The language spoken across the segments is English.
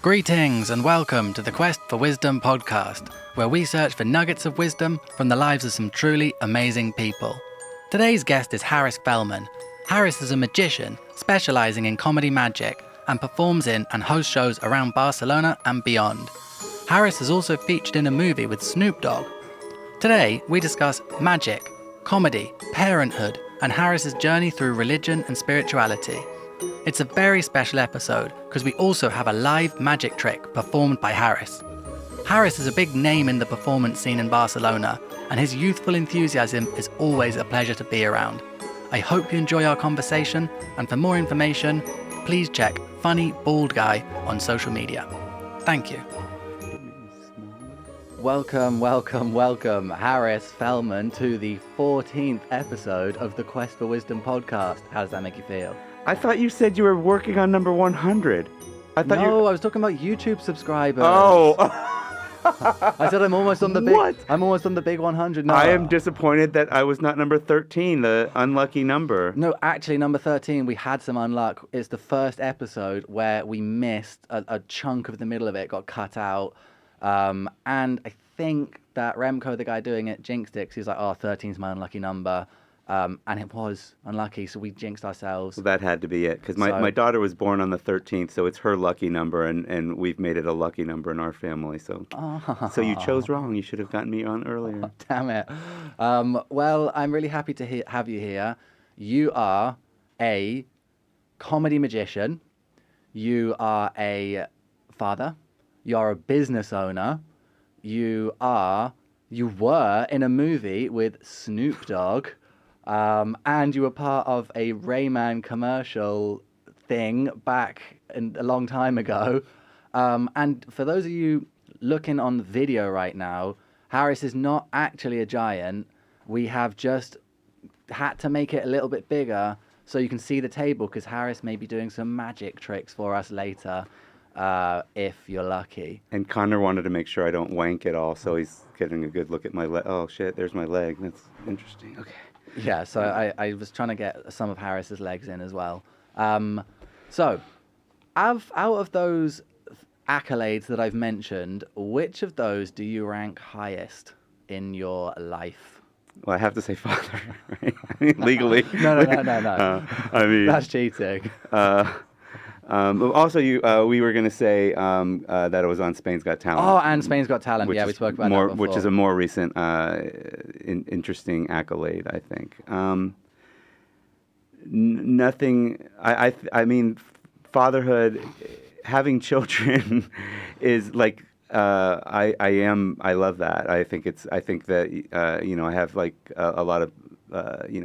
Greetings and welcome to the Quest for Wisdom podcast, where we search for nuggets of wisdom from the lives of some truly amazing people. Today's guest is Harris Fellman. Harris is a magician specialising in comedy magic and performs in and hosts shows around Barcelona and beyond. Harris is also featured in a movie with Snoop Dogg. Today, we discuss magic, comedy, parenthood, and Harris's journey through religion and spirituality. It's a very special episode because we also have a live magic trick performed by Harris. Harris is a big name in the performance scene in Barcelona, and his youthful enthusiasm is always a pleasure to be around. I hope you enjoy our conversation, and for more information, please check Funny Bald Guy on social media. Thank you. Welcome, Harris Fellman, to the 14th episode of the Quest for Wisdom podcast. How does that make you feel? I thought you said you were working on number 100. I was talking about YouTube subscribers. Oh. I said I'm almost on the big 100 now. I am disappointed that I was not number 13, the unlucky number. No, actually, number 13, we had some unluck. It's the first episode where we missed a chunk of the middle of it, got cut out. And I think that Remco, the guy doing it, jinxed it, 'cause he's like, 13's my unlucky number. And it was unlucky, so we jinxed ourselves. Well, that had to be it, because my daughter was born on the 13th, so it's her lucky number, and we've made it a lucky number in our family. So you chose wrong. You should have gotten me on earlier. Oh, damn it. Well, I'm really happy to have you here. You are a comedy magician. You are a father. You are a business owner. You were in a movie with Snoop Dogg. And you were part of a Rayman commercial thing back a long time ago. And for those of you looking on video right now, Harris is not actually a giant. We have just had to make it a little bit bigger so you can see the table, because Harris may be doing some magic tricks for us later, if you're lucky. And Connor wanted to make sure I don't wank at all, so he's getting a good look at my leg. Oh, shit, there's my leg. That's interesting. Okay. Yeah, so I was trying to get some of Harris's legs in as well. So, out of those accolades that I've mentioned, which of those do you rank highest in your life? Well, I have to say father, right? I mean, legally. No. I mean, that's cheating. Also, we were going to say that it was on Spain's Got Talent. Oh, and Spain's Got Talent. Yeah, we spoke about that before. Which is a more recent, interesting accolade, I think. Nothing. I mean, fatherhood, having children, is like. I love that. I think that I have like a lot of.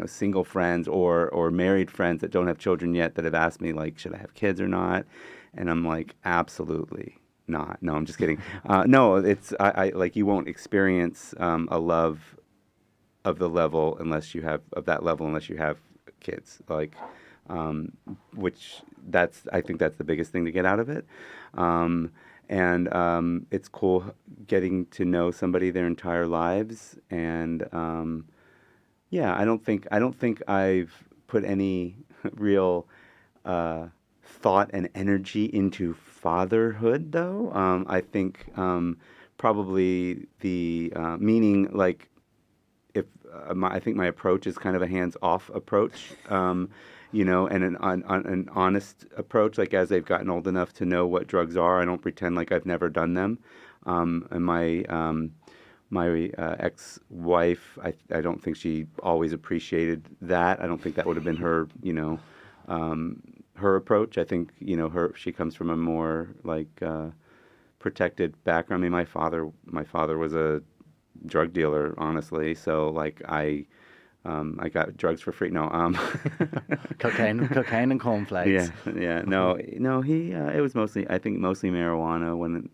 Single friends or married friends that don't have children yet that have asked me, like, should I have kids or not? And I'm like, absolutely not. No, I'm just kidding. No, it's I like, you won't experience a love of that level unless you have kids. Like, I think that's the biggest thing to get out of it. And it's cool getting to know somebody their entire lives, and yeah, I don't think I've put any real thought and energy into fatherhood, though. I think probably the meaning, like, I think my approach is kind of a hands-off approach, and an honest approach. Like, as they've gotten old enough to know what drugs are, I don't pretend like I've never done them. And my ex-wife, I don't think she always appreciated that. I don't think that would have been her, her approach. I think, she comes from a more like protected background. I mean, my father was a drug dealer, honestly. So like I got drugs for free. No, cocaine and cornflakes. Yeah. No. It was mostly marijuana when.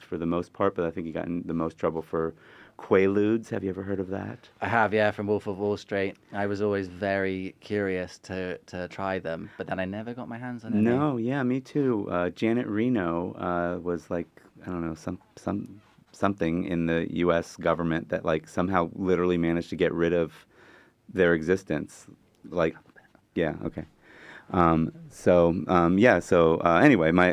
For the most part, but I think he got in the most trouble for Quaaludes. Have you ever heard of that? I have, yeah, from Wolf of Wall Street. I was always very curious to try them, but then I never got my hands on any. No, yeah, me too. Janet Reno was like, I don't know, something in the U.S. government that like somehow literally managed to get rid of their existence. Like, yeah, okay. Anyway, my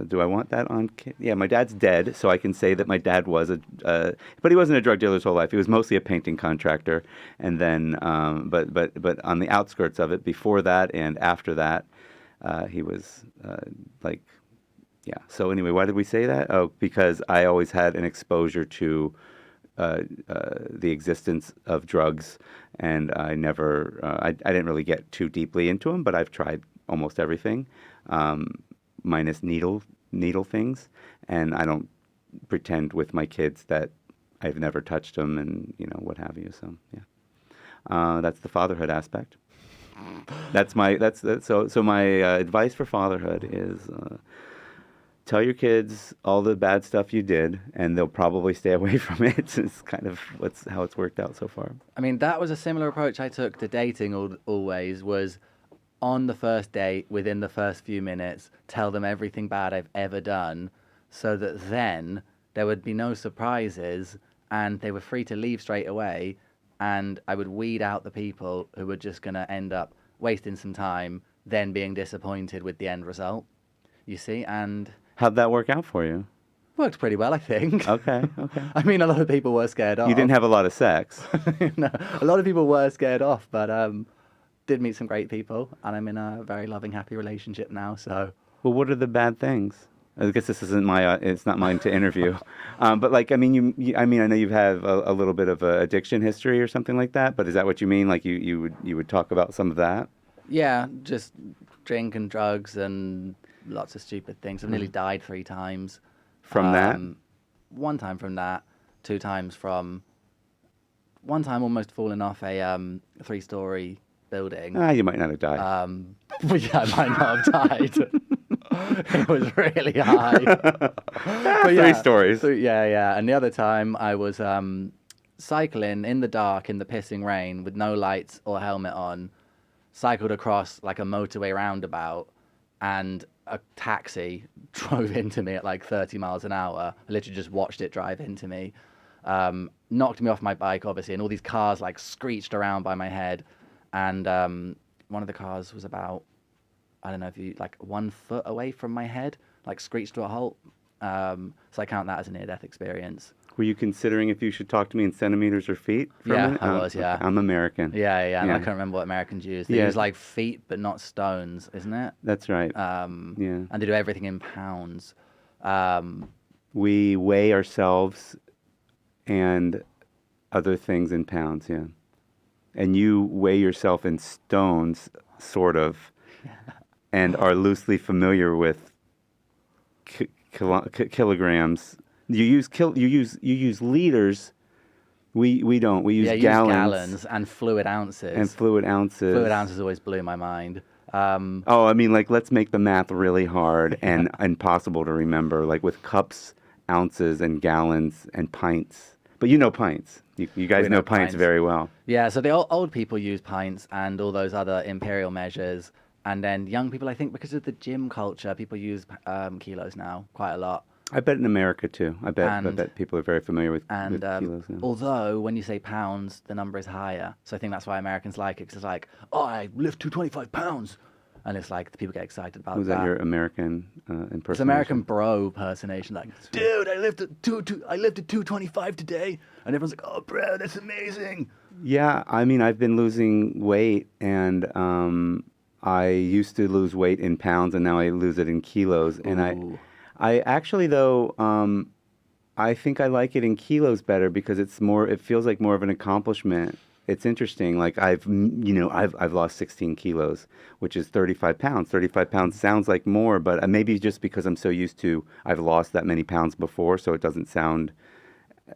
do I want that on? Yeah, my dad's dead, so I can say that my dad was but he wasn't a drug dealer his whole life. He was mostly a painting contractor, and then, but on the outskirts of it, before that and after that, he was like, yeah. So anyway, why did we say that? Oh, because I always had an exposure to the existence of drugs, and I never, I didn't really get too deeply into them, but I've tried almost everything, minus needle things, and I don't pretend with my kids that I've never touched them, and what have you. So yeah, that's the fatherhood aspect. So my advice for fatherhood is. Tell your kids all the bad stuff you did, and they'll probably stay away from it. It's kind of how it's worked out so far. I mean, that was a similar approach I took to dating always, was on the first date, within the first few minutes, tell them everything bad I've ever done, so that then there would be no surprises, and they were free to leave straight away, and I would weed out the people who were just going to end up wasting some time, then being disappointed with the end result, you see, and... How'd that work out for you? Worked pretty well, I think. Okay. I mean, a lot of people were scared off. You didn't have a lot of sex. No, a lot of people were scared off, but did meet some great people, and I'm in a very loving, happy relationship now, so... Well, what are the bad things? I guess this isn't it's not mine to interview. But like, I mean, I know you have a little bit of a addiction history or something like that, but is that what you mean? Like you would talk about some of that? Yeah, just drink and drugs and lots of stupid things. I've nearly died 3 times. From that? 1 time from that, 2 times from... 1 time almost falling off a 3-story building. You might not have died. But yeah, I might not have died. It was really high. But yeah, 3 stories. Yeah. And the other time I was cycling in the dark in the pissing rain with no lights or helmet on, cycled across like a motorway roundabout, and a taxi drove into me at like 30 miles an hour. I literally just watched it drive into me. Knocked me off my bike, obviously, and all these cars like screeched around by my head. And one of the cars was about, I don't know if you, like 1 foot away from my head, like screeched to a halt. So I count that as a near-death experience. Were you considering if you should talk to me in centimeters or feet? Yeah, I was, yeah. I'm American. Yeah. And I can't remember what Americans use. They use like feet, but not stones, isn't it? That's right. And they do everything in pounds. We weigh ourselves and other things in pounds, yeah. And you weigh yourself in stones, sort of, and are loosely familiar with kilograms. You use liters. We don't. We use gallons. Yeah, gallons and fluid ounces. Fluid ounces always blew my mind. I mean, like, let's make the math really hard and impossible to remember, like with cups, ounces, and gallons, and pints. But you know pints. You guys know pints very well. Yeah, so the old people use pints and all those other imperial measures. And then young people, I think, because of the gym culture, people use kilos now quite a lot. I bet in America, too. I bet people are very familiar with kilos now. Although, when you say pounds, the number is higher. So I think that's why Americans like it, because it's like, oh, I lift 225 pounds. And it's like, the people get excited about that. Was that your American impersonation? It's American bro personation. Like, dude, I lifted 225 today. And everyone's like, oh, bro, that's amazing. Yeah, I mean, I've been losing weight, and I used to lose weight in pounds, and now I lose it in kilos. And I actually, though, I think I like it in kilos better because it feels like more of an accomplishment. It's interesting. Like I've lost 16 kilos, which is 35 pounds. 35 pounds sounds like more, but maybe just because I'm so used to I've lost that many pounds before, so it doesn't sound.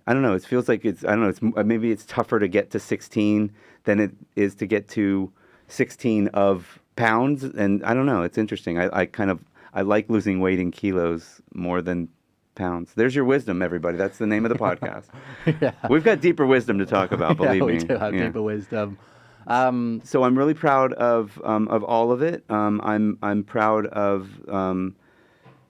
I don't know. It feels like maybe it's tougher to get to 16 than it is to get to 16 of pounds, and I don't know. It's interesting. I like losing weight in kilos more than pounds. There's your wisdom, everybody. That's the name of the podcast. Yeah. We've got deeper wisdom to talk about, believe me. We do have deeper wisdom. So I'm really proud of all of it. I'm proud of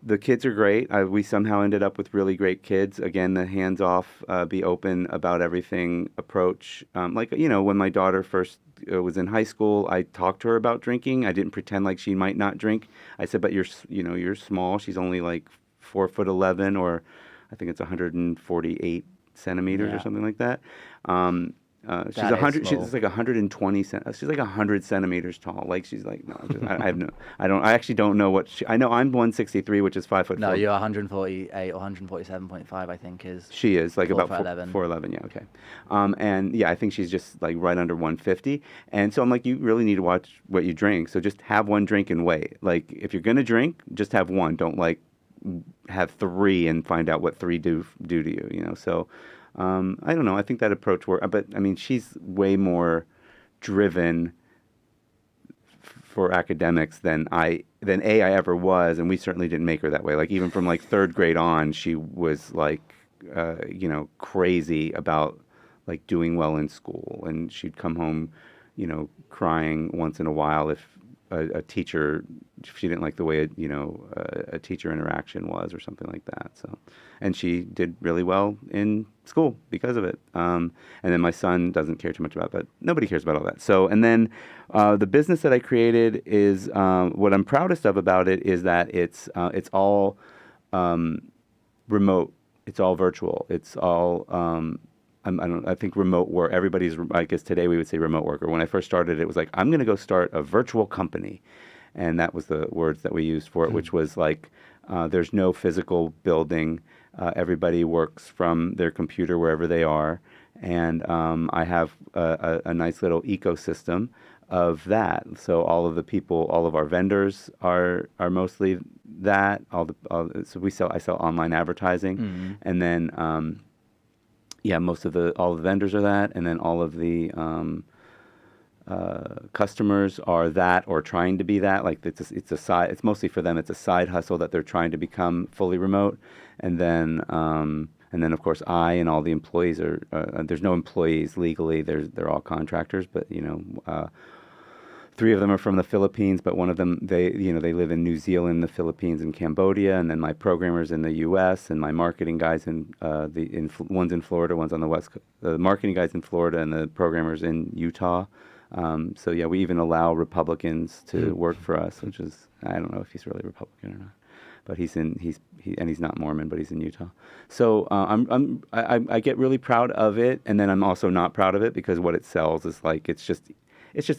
the kids are great. We somehow ended up with really great kids. Again, the hands off, be open about everything approach. When my daughter first was in high school, I talked to her about drinking. I didn't pretend like she might not drink. I said, but you're small. She's only like 4'11", or I think it's 148 centimeters or something like that. She's That is 100. small. She's like 120. She's like 100 centimeters tall. Like she's like no. I have no. I don't. I actually don't know what. I know I'm 163, which is 5'4". No, you're 148 or 147.5, I think is. She is like about 4'11". 4'11". Yeah, okay. And yeah, I think she's just like right under 150. And so I'm like, you really need to watch what you drink. So just have one drink and wait. Like if you're gonna drink, just have one. Don't like have three and find out what three do to you. You know. So. I don't know. I think that approach works. But I mean, she's way more driven for academics than I ever was, and we certainly didn't make her that way. Like even from like third grade on, she was like, crazy about like doing well in school, and she'd come home, crying once in a while if a teacher, if she didn't like the way a teacher interaction was or something like that. So, and she did really well in school because of it. And then my son doesn't care too much about that. Nobody cares about all that. So, and then the business that I created is what I'm proudest of about it is that it's all remote. It's all virtual. It's all I think remote work. I guess today we would say remote worker. When I first started, it was like, I'm going to go start a virtual company. And that was the words that we used for it, which was like, there's no physical building. Everybody works from their computer wherever they are. And I have a nice little ecosystem of that. So all of our vendors are mostly that. I sell online advertising. And then, all the vendors are that, and then all of the customers are that or trying to be that. Like it's mostly for them. It's a side hustle that they're trying to become fully remote, and then of course I and all the employees are. There's no employees legally. They're all contractors, but three of them are from the Philippines, but one of them, they live in New Zealand, the Philippines, and Cambodia, and then my programmers in the U.S. and my marketing guys one's in Florida, one's on the West Coast. The marketing guys in Florida and the programmers in Utah. So yeah, we even allow Republicans to work for us, which is, I don't know if he's really Republican or not, but he's not Mormon, but he's in Utah. So I get really proud of it, and then I'm also not proud of it because what it sells is like it's just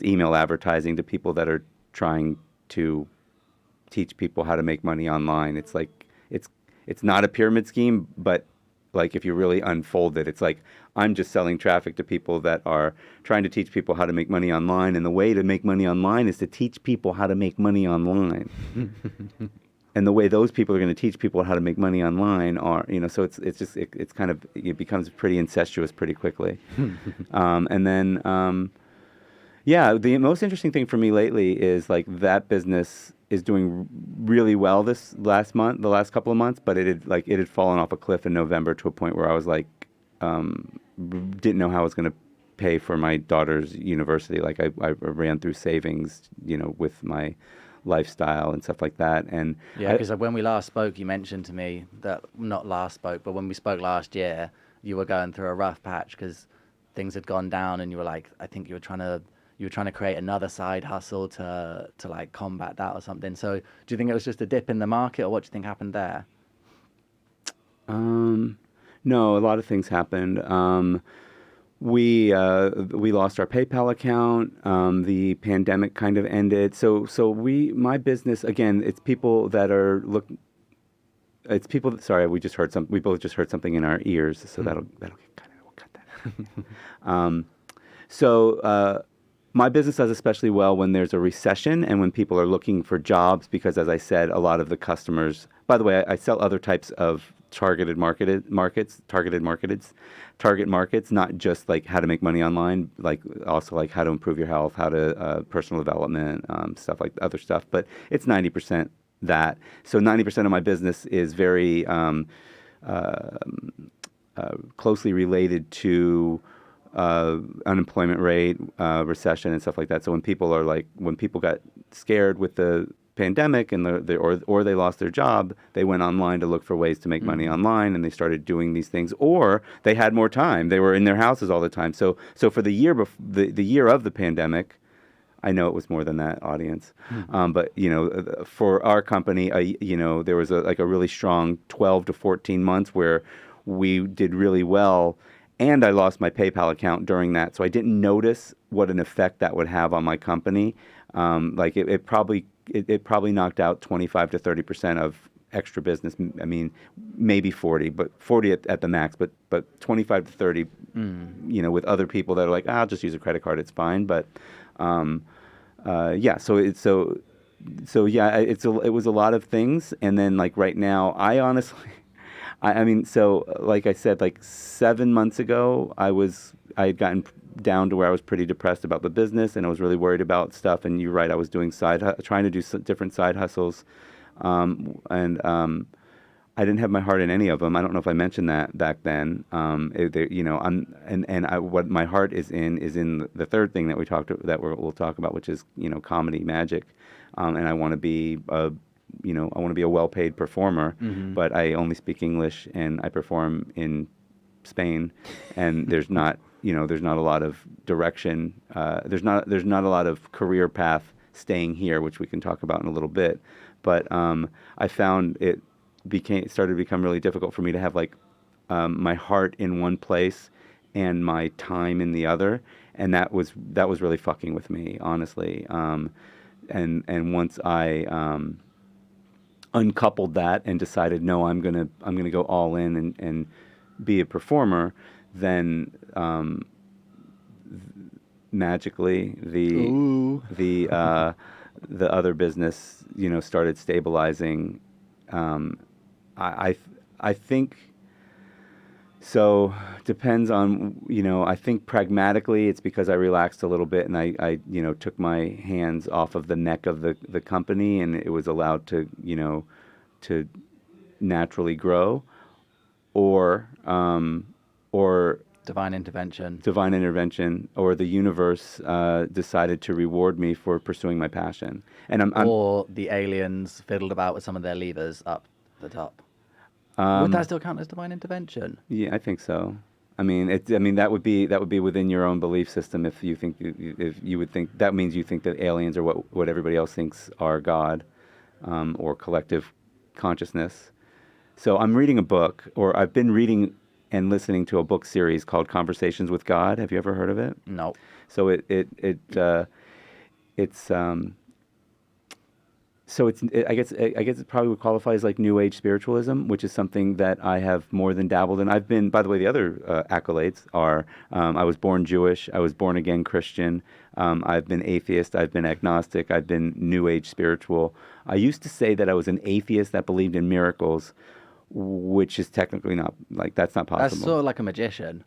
email advertising to people that are trying to teach people how to make money online. It's like it's not a pyramid scheme, but like if you really unfold it, it's like I'm just selling traffic to people that are trying to teach people how to make money online, and the way to make money online is to teach people how to make money online. And the way those people are going to teach people how to make money online are, so it becomes pretty incestuous pretty quickly. And then yeah, the most interesting thing for me lately is like that business is doing really well the last couple of months, but it had fallen off a cliff in November to a point where I was like, didn't know how I was going to pay for my daughter's university. Like I ran through savings, with my lifestyle and stuff like that. And yeah, because when we last spoke, you mentioned to me that, not last spoke, but when we spoke last year, you were going through a rough patch because things had gone down, and you were like, I think you were trying to create another side hustle to like combat that or something. So do you think it was just a dip in the market, or what do you think happened there? No, a lot of things happened. We lost our PayPal account. The pandemic kind of ended. So my business, again, it's people that are sorry, we both just heard something in our ears. So that'll get kind of, we'll cut that. So my business does especially well when there's a recession and when people are looking for jobs, because as I said, a lot of the customers, by the way, I sell other types of target markets, not just like how to make money online, like also like how to improve your health, how to personal development, stuff like other stuff. But it's 90% that. So 90% of my business is very closely related to unemployment rate, recession, and stuff like that. So when people got scared with the pandemic and or they lost their job, they went online to look for ways to make money online, and they started doing these things. Or they had more time; they were in their houses all the time. So for the year the year of the pandemic, I know it was more than that audience, but for our company, there was a really strong 12 to 14 months where we did really well. And I lost my PayPal account during that, so I didn't notice what an effect that would have on my company. It probably knocked out 25 to 30% of extra business. I mean, maybe 40, but 40 at the max. But 25 to 30, with other people that are like, I'll just use a credit card, it's fine. But yeah, it was a lot of things. And then like right now, I honestly. Like I said, like 7 months ago, I had gotten down to where I was pretty depressed about the business, and I was really worried about stuff. And you're right, I was doing trying to do different side hustles, and I didn't have my heart in any of them. I don't know if I mentioned that back then. What my heart is in the third thing that we'll talk about, which is comedy, magic, and I want to be a well-paid performer, but I only speak English and I perform in Spain, and there's not a lot of direction. There's not a lot of career path staying here, which we can talk about in a little bit. But I found it started to become really difficult for me to have my heart in one place and my time in the other, and that was really fucking with me, honestly. And once I uncoupled that and decided, no, I'm gonna go all in and be a performer, then magically the other business started stabilizing. I think so. Depends on I think pragmatically it's because I relaxed a little bit and I took my hands off of the neck of the company, and it was allowed to to naturally grow, or Divine intervention, or the universe decided to reward me for pursuing my passion. And or the aliens fiddled about with some of their levers up the top. Would that still count as divine intervention? Yeah, I think so. I mean, that would be within your own belief system. If you would think that means you think that aliens are what everybody else thinks are God, or collective consciousness. So I'm reading a book, or I've been reading and listening to a book series called Conversations with God. Have you ever heard of it? No. So I guess it probably would qualify as like New Age spiritualism, which is something that I have more than dabbled in. I've been, by the way, the other accolades are I was born Jewish, I was born again Christian, I've been atheist, I've been agnostic, I've been New Age spiritual. I used to say that I was an atheist that believed in miracles, which is technically not, that's not possible. That's sort of like a magician.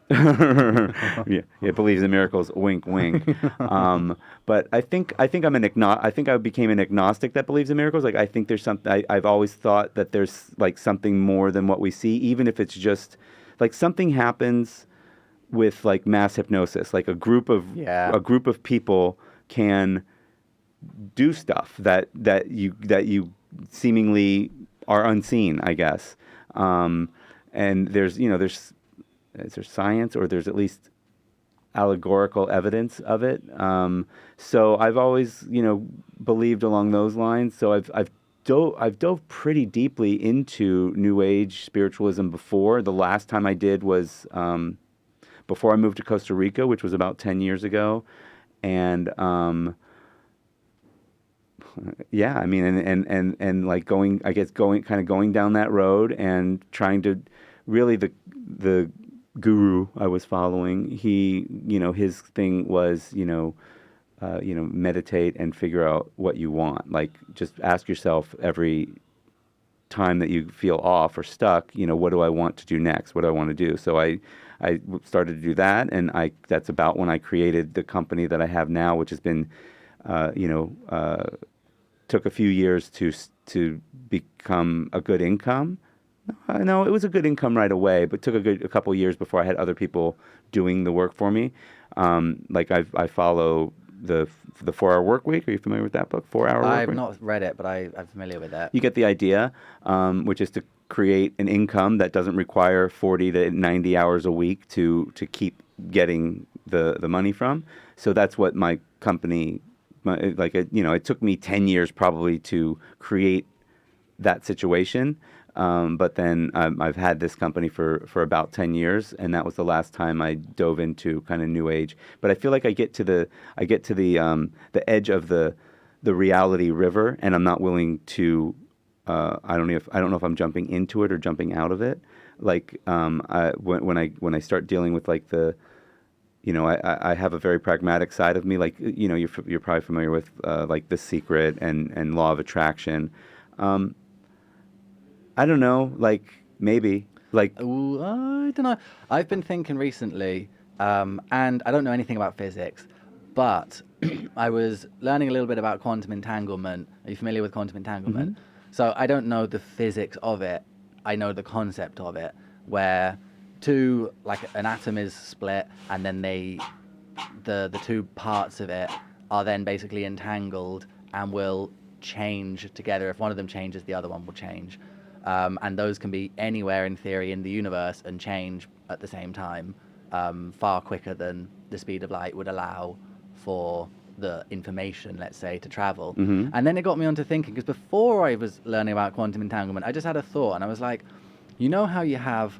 Yeah, it believes in miracles. Wink, wink. But I think I'm I think I became an agnostic that believes in miracles. I think there's something. I've always thought that there's something more than what we see, even if it's just something happens with mass hypnosis. A group of people can do stuff that you seemingly are unseen, I guess. And there's is there science, or there's at least allegorical evidence of it? So I've always, believed along those lines. So I've dove pretty deeply into New Age spiritualism before. The last time I did was before I moved to Costa Rica, which was about 10 years ago, and yeah, I mean, and going down that road and trying to really the guru I was following, he, his thing was, meditate and figure out what you want. Just ask yourself every time that you feel off or stuck, what do I want to do next? What do I want to do? So I started to do that, and that's about when I created the company that I have now, which has been, took a few years to become a good income. No, it was a good income right away, but took a couple years before I had other people doing the work for me. I follow the 4-Hour Work Week. Are you familiar with that book? 4-Hour Work I've Week? not read it, but I'm familiar with it. You get the idea, which is to create an income that doesn't require 40 to 90 hours a week to keep getting the money from. So that's what my company, it took me 10 years probably to create that situation. But then I've had this company for about 10 years, and that was the last time I dove into kind of new age. But I feel like I get to the edge of the reality river, and I'm not willing to. I don't know if I'm jumping into it or jumping out of it. Like when I start dealing with like I have a very pragmatic side of me. Like you're probably familiar with like The Secret and Law of Attraction. I don't know, like maybe like Ooh, I don't know. I've been thinking recently, and I don't know anything about physics, but I was learning a little bit about quantum entanglement. Are you familiar with quantum entanglement? Mm-hmm. So I don't know the physics of it. I know the concept of it, where like an atom is split, and then the two parts of it are then basically entangled and will change together. If one of them changes, the other one will change. And those can be anywhere in theory in the universe and change at the same time, far quicker than the speed of light would allow for the information, let's say, to travel. Mm-hmm. And then it got me onto thinking, because before I was learning about quantum entanglement, I just had a thought, and I was like, you know how you have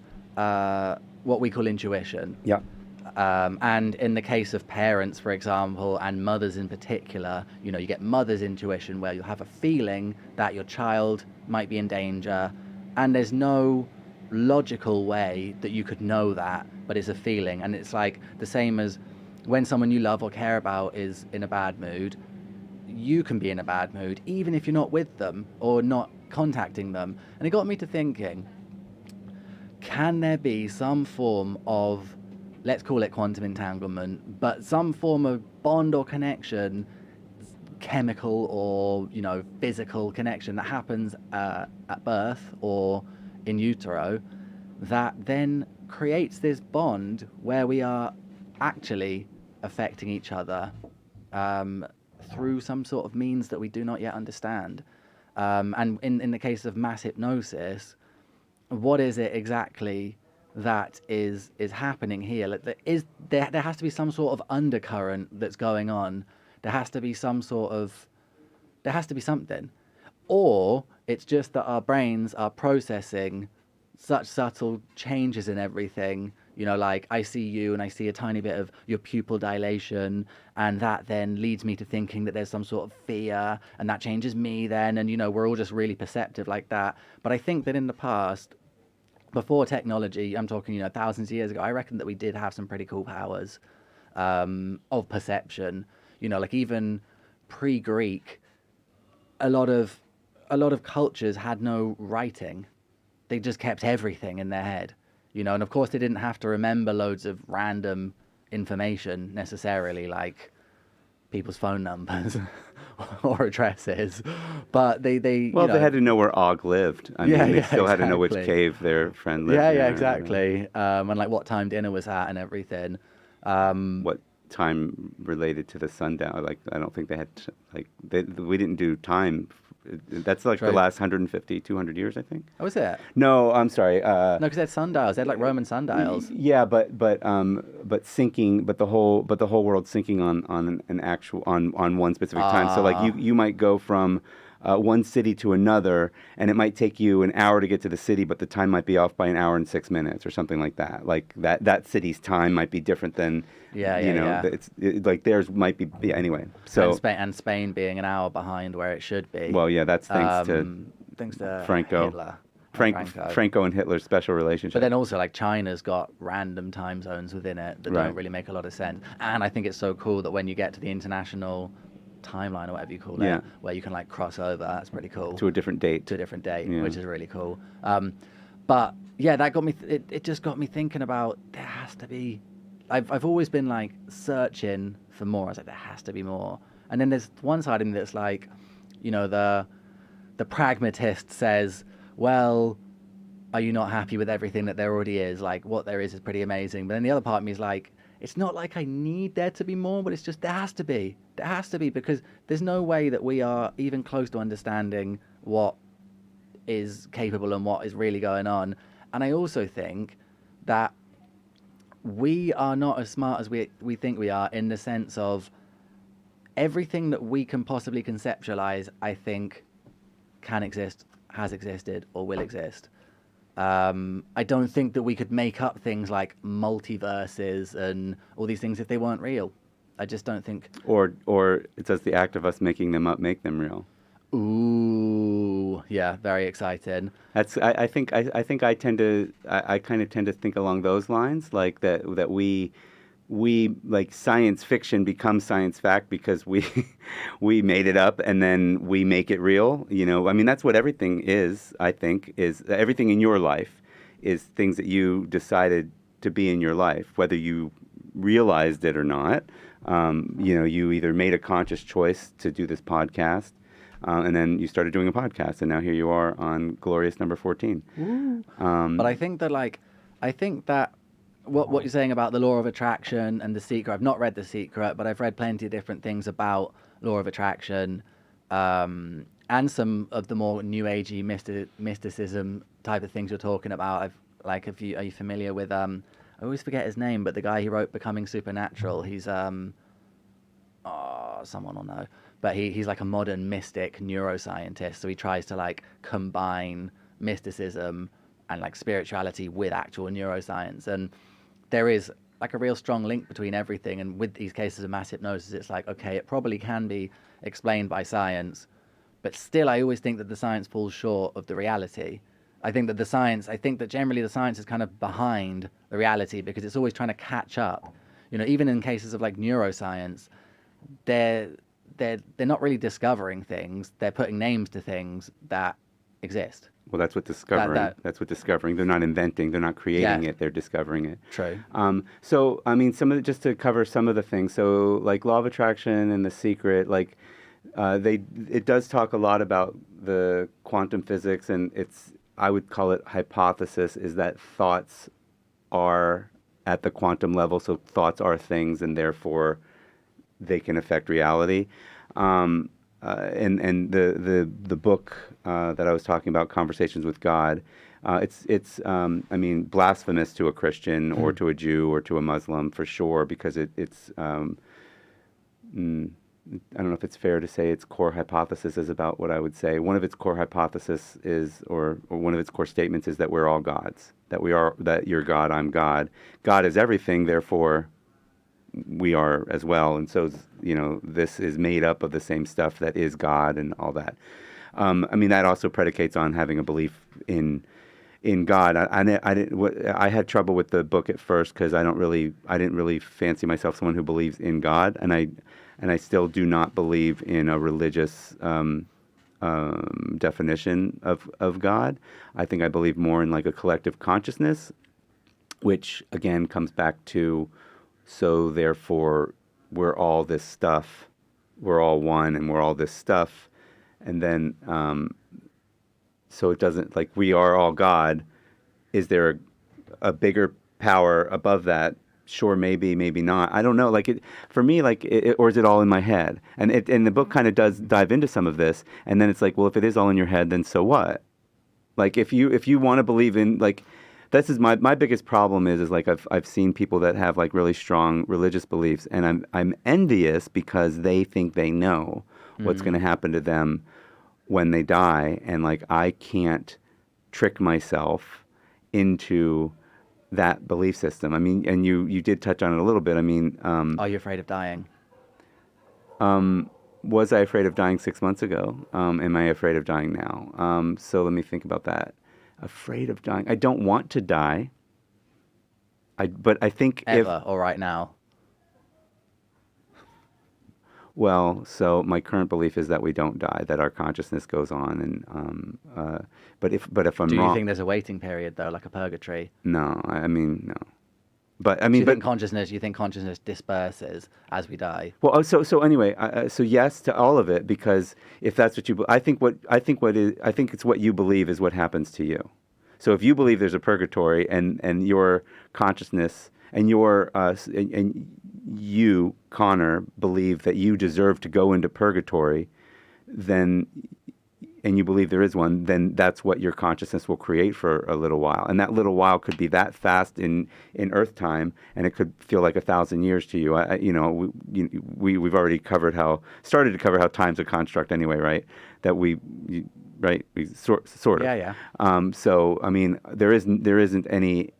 what we call intuition? Yeah. And in the case of parents, for example, and mothers in particular, you get mother's intuition where you'll have a feeling that your child might be in danger, and there's no logical way that you could know that, but it's a feeling. And it's like the same as when someone you love or care about is in a bad mood, you can be in a bad mood, even if you're not with them or not contacting them. And it got me to thinking, can there be some form of, let's call it quantum entanglement, but some form of bond or connection, chemical or physical connection that happens at birth or in utero, that then creates this bond where we are actually affecting each other through some sort of means that we do not yet understand. And in the case of mass hypnosis, what is it exactly that is happening here? Like, there has to be some sort of undercurrent that's going on. There has to be something. Or it's just that our brains are processing such subtle changes in everything. Like I see you and I see a tiny bit of your pupil dilation, and that then leads me to thinking that there's some sort of fear, and that changes me then, and we're all just really perceptive like that. But I think that in the past, before technology, I'm talking, thousands of years ago, I reckon that we did have some pretty cool powers of perception. Like even pre-Greek, a lot of cultures had no writing. They just kept everything in their head, and of course they didn't have to remember loads of random information necessarily, like people's phone numbers or addresses, but they they had to know where Og lived. I mean, they still had to know which cave their friend lived in. Yeah, exactly. And like what time dinner was at and everything. What time related to the sundown? Like, I don't think they had, we didn't do time. That's like the last 150, 200 years, I think. Oh, is it? No, I'm sorry. No, because they had sundials. They had like Roman sundials. Yeah, but syncing, but the whole world syncing on an actual on one specific time. So like you might go from one city to another, and it might take you an hour to get to the city, but the time might be off by an hour and 6 minutes or something like that. Like that city's time might be different than It's like theirs might be anyway. So and Spain being an hour behind where it should be. Well, yeah, that's thanks to Franco. Hitler. Franco and Hitler's special relationship. But then also, like, China's got random time zones within it that don't really make a lot of sense. And I think it's so cool that when you get to the international timeline or whatever you call it, where you can like cross over, that's pretty cool. To a different date, which is really cool. But yeah, that got me. It just got me thinking about there has to be. I've always been like searching for more. I was like, there has to be more. And then there's one side of me that's like, the pragmatist says, well, are you not happy with everything that there already is? Like, what there is pretty amazing. But then the other part of me is like, it's not like I need there to be more, but it's just there has to be. There has to be, because there's no way that we are even close to understanding what is capable and what is really going on. And I also think that we are not as smart as we think we are, in the sense of everything that we can possibly conceptualize, I think, can exist, has existed, or will exist. I don't think that we could make up things like multiverses and all these things if they weren't real. I just don't think. Or does the act of us making them up make them real? Ooh, yeah, very exciting. That's I think I tend to I kind of tend to think along those lines, like that we like science fiction becomes science fact because we we made it up and then we make it real. You know, I mean that's what everything is. I think is everything in your life is things that you decided to be in your life, whether you realized it or not. You know, you either made a conscious choice to do this podcast. And then you started doing a podcast, and now here you are on glorious number 14. But I think that what you're saying about the law of attraction and The Secret, I've not read The Secret, but I've read plenty of different things about law of attraction, and some of the more new agey mysticism type of things you're talking about. Are you familiar with I always forget his name, but the guy who wrote Becoming Supernatural, he's someone will know. But he's like a modern mystic neuroscientist. So he tries to like combine mysticism and like spirituality with actual neuroscience. And there is like a real strong link between everything. And with these cases of mass hypnosis, it's like, okay, it probably can be explained by science. But still, I always think that the science falls short of the reality. I think that generally the science is kind of behind the reality because it's always trying to catch up. You know, even in cases of like neuroscience, they're not really discovering things. They're putting names to things that exist. Well, that's what discovering. That's what discovering. They're not inventing. They're not creating it. They're discovering it. True. So, I mean, just to cover some of the things. So, like law of attraction and The Secret, like it does talk a lot about the quantum physics, and I would call it hypothesis, is that thoughts are at the quantum level. So thoughts are things, and therefore they can affect reality. And the book that I was talking about, Conversations with God, it's I mean, blasphemous to a Christian or to a Jew or to a Muslim for sure, because it's I don't know if it's fair to say its core hypothesis is about what I would say. One of its core hypothesis is, or one of its core statements is that we're all gods, that you're God, I'm God. God is everything, therefore we are as well. And so, you know, this is made up of the same stuff that is God and all that. I mean, that also predicates on having a belief in God. I had trouble with the book at first because I didn't really fancy myself someone who believes in God, and I still do not believe in a religious definition of God. I think I believe more in like a collective consciousness, which again comes back to, so therefore we're all this stuff, we're all one, and we're all this stuff, and then so it doesn't, like, we are all God. Is there a bigger power above that? Sure, maybe not. I don't know. Like, for me, like, or is it all in my head? And the book kind of does dive into some of this. And then it's like, well, if it is all in your head, then so what? Like, if you want to believe in, like, this is my biggest problem is like I've seen people that have like really strong religious beliefs, and I'm envious because they think they know what's going to happen to them when they die, and like I can't trick myself into that belief system. I mean, and you did touch on it a little bit. I mean, are you afraid of dying? Was I afraid of dying 6 months ago? Am I afraid of dying now? So let me think about that. Afraid of dying. I don't want to die. But I think Ever or right now? Well, so my current belief is that we don't die, that our consciousness goes on, and but if I'm Do you wrong, think there's a waiting period though, like a purgatory? no, I mean no. But I mean, You think consciousness disperses as we die? well, so anyway, so yes to all of it, because if that's what I think it's what you believe is what happens to you. So if you believe there's a purgatory and your consciousness, and and you, Connor, believe that you deserve to go into purgatory, then, and you believe there is one, then that's what your consciousness will create for a little while. And that little while could be that fast in Earth time, and it could feel like 1,000 years to you. We've already started to cover how time's a construct anyway, right? That right? Sort of. Yeah, yeah. So, I mean, there isn't any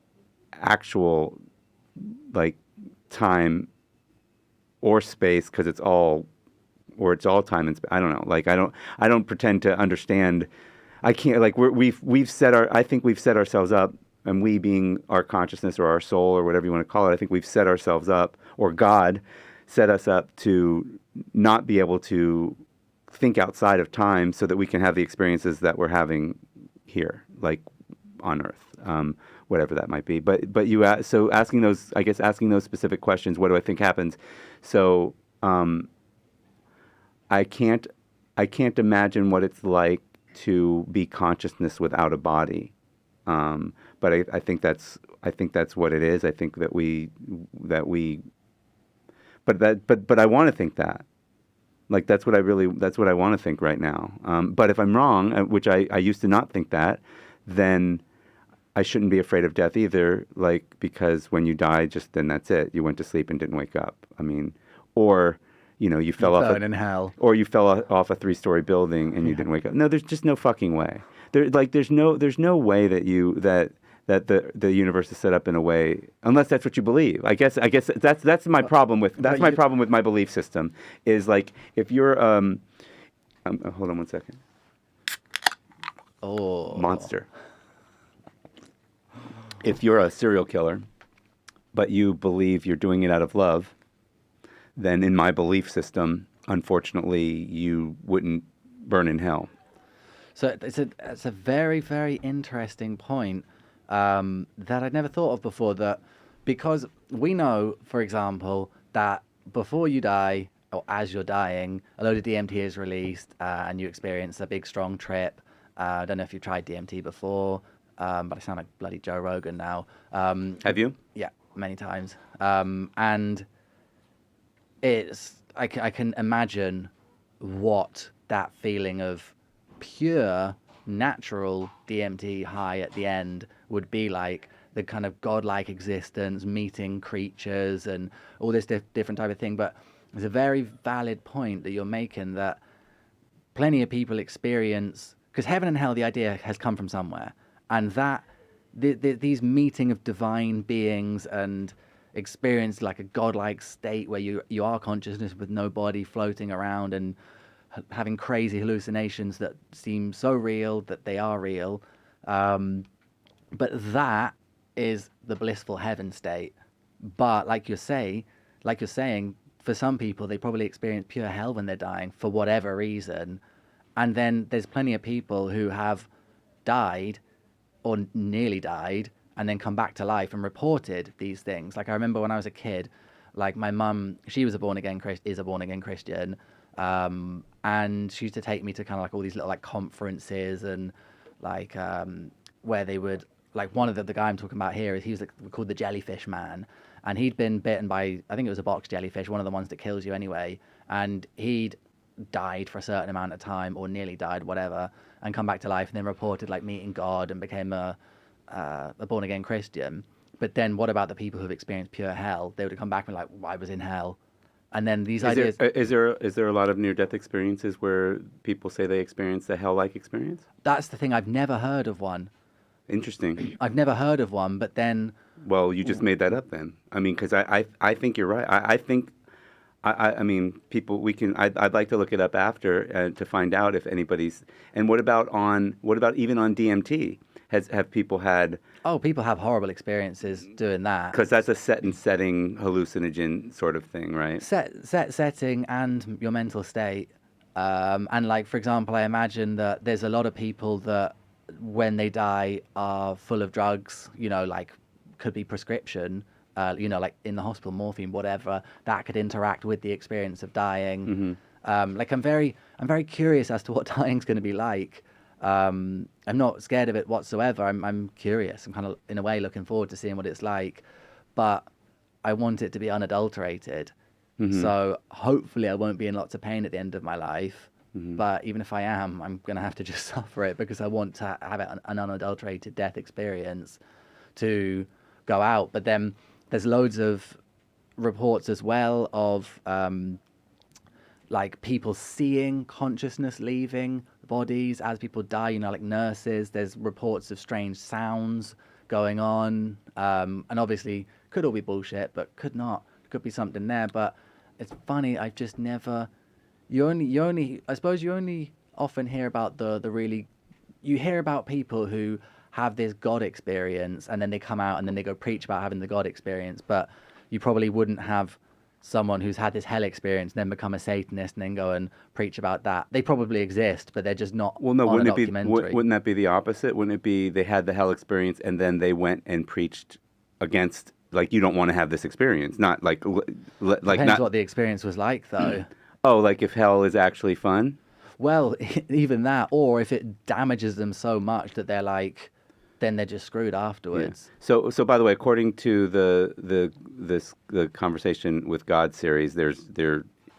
actual, like, time or space, because it's all time and space. I don't know. Like, I don't pretend to understand. I can't, like, I think we've set ourselves up, and we being our consciousness or our soul or whatever you want to call it, I think we've set ourselves up, or God set us up to not be able to think outside of time so that we can have the experiences that we're having here, like on Earth, whatever that might be. But so asking those specific questions, what do I think happens? So I can't imagine what it's like to be consciousness without a body. But I think that's what it is. I think that we but I want to think that. Like, that's what I want to think right now. But if I'm wrong, which I used to not think that, then I shouldn't be afraid of death either. Like, because when you die, then that's it. You went to sleep and didn't wake up. I mean, or, you fell off in hell. Or you fell off a 3-story building and you didn't wake up. No, there's just no fucking way. There's no way that the universe is set up in a way, unless that's what you believe. I guess that's my problem with problem with my belief system, is like, if you're hold on one second. Oh, monster. If you're a serial killer, but you believe you're doing it out of love, then in my belief system, unfortunately, you wouldn't burn in hell. So it's a very, very interesting point that I'd never thought of before. That because we know, for example, that before you die, or as you're dying, a load of DMT is released, and you experience a big, strong trip. I don't know if you've tried DMT before, but I sound like bloody Joe Rogan now. Have you? Yeah, many times. And I can imagine what that feeling of pure natural DMT high at the end would be like, the kind of godlike existence, meeting creatures and all this different type of thing. But it's a very valid point that you're making, that plenty of people experience, because heaven and hell, the idea has come from somewhere, and that these meeting of divine beings and experience like a godlike state where you are consciousness with no body, floating around and having crazy hallucinations that seem so real that they are real. But that is the blissful heaven state. But like you're saying, for some people, they probably experience pure hell when they're dying for whatever reason. And then there's plenty of people who have died or nearly died and then come back to life and reported these things. Like, I remember when I was a kid, like, my mum, she was a born again Christian, and she used to take me to kind of like all these little like conferences and like where they would, like, one of the guy I'm talking about here is, he was called the Jellyfish Man, and he'd been bitten by, I think it was a box jellyfish, one of the ones that kills you anyway, and he'd died for a certain amount of time or nearly died, whatever, and come back to life and then reported like meeting God and became a born again Christian. But then what about the people who've experienced pure hell? They would come back and be like, well, I was in hell. And then these ideas... Is there a lot of near-death experiences where people say they experience a hell-like experience? That's the thing. I've never heard of one. Interesting. I've never heard of one, but then... Well, you just made that up then. I mean, because I think you're right. I mean, people, I'd like to look it up after to find out if anybody's... And what about even on DMT? Have people had... Oh, people have horrible experiences doing that. Because that's a setting hallucinogen sort of thing, right? Setting and your mental state. And like, for example, I imagine that there's a lot of people that when they die are full of drugs, like could be prescription, like in the hospital, morphine, whatever, that could interact with the experience of dying. Mm-hmm. Like, I'm very curious as to what dying's going to be like. I'm not scared of it whatsoever. I'm curious. I'm kind of, in a way, looking forward to seeing what it's like. But I want it to be unadulterated. Mm-hmm. So hopefully I won't be in lots of pain at the end of my life. Mm-hmm. But even if I am, I'm going to have to just suffer it because I want to have an unadulterated death experience to go out. But then there's loads of reports as well of like people seeing consciousness leaving bodies as people die, like nurses. There's reports of strange sounds going on. And obviously could all be bullshit, but could not. Could be something there. But it's funny, I've just never... I suppose you only often hear about the really... You hear about people who have this God experience and then they come out and then they go preach about having the God experience, but you probably wouldn't have someone who's had this hell experience and then become a Satanist and then go and preach about that. They probably exist, but they're just not Well, no, on a wouldn't it be documentary. wouldn't that be the opposite? Wouldn't it be they had the hell experience and then they went and preached against, like, you don't want to have this experience, not like Depends not what the experience was like, though. oh, like if hell is actually fun. Well, even that, or if it damages them so much that they're like, then they're just screwed afterwards. Yeah. So by the way, according to the Conversation with God series, there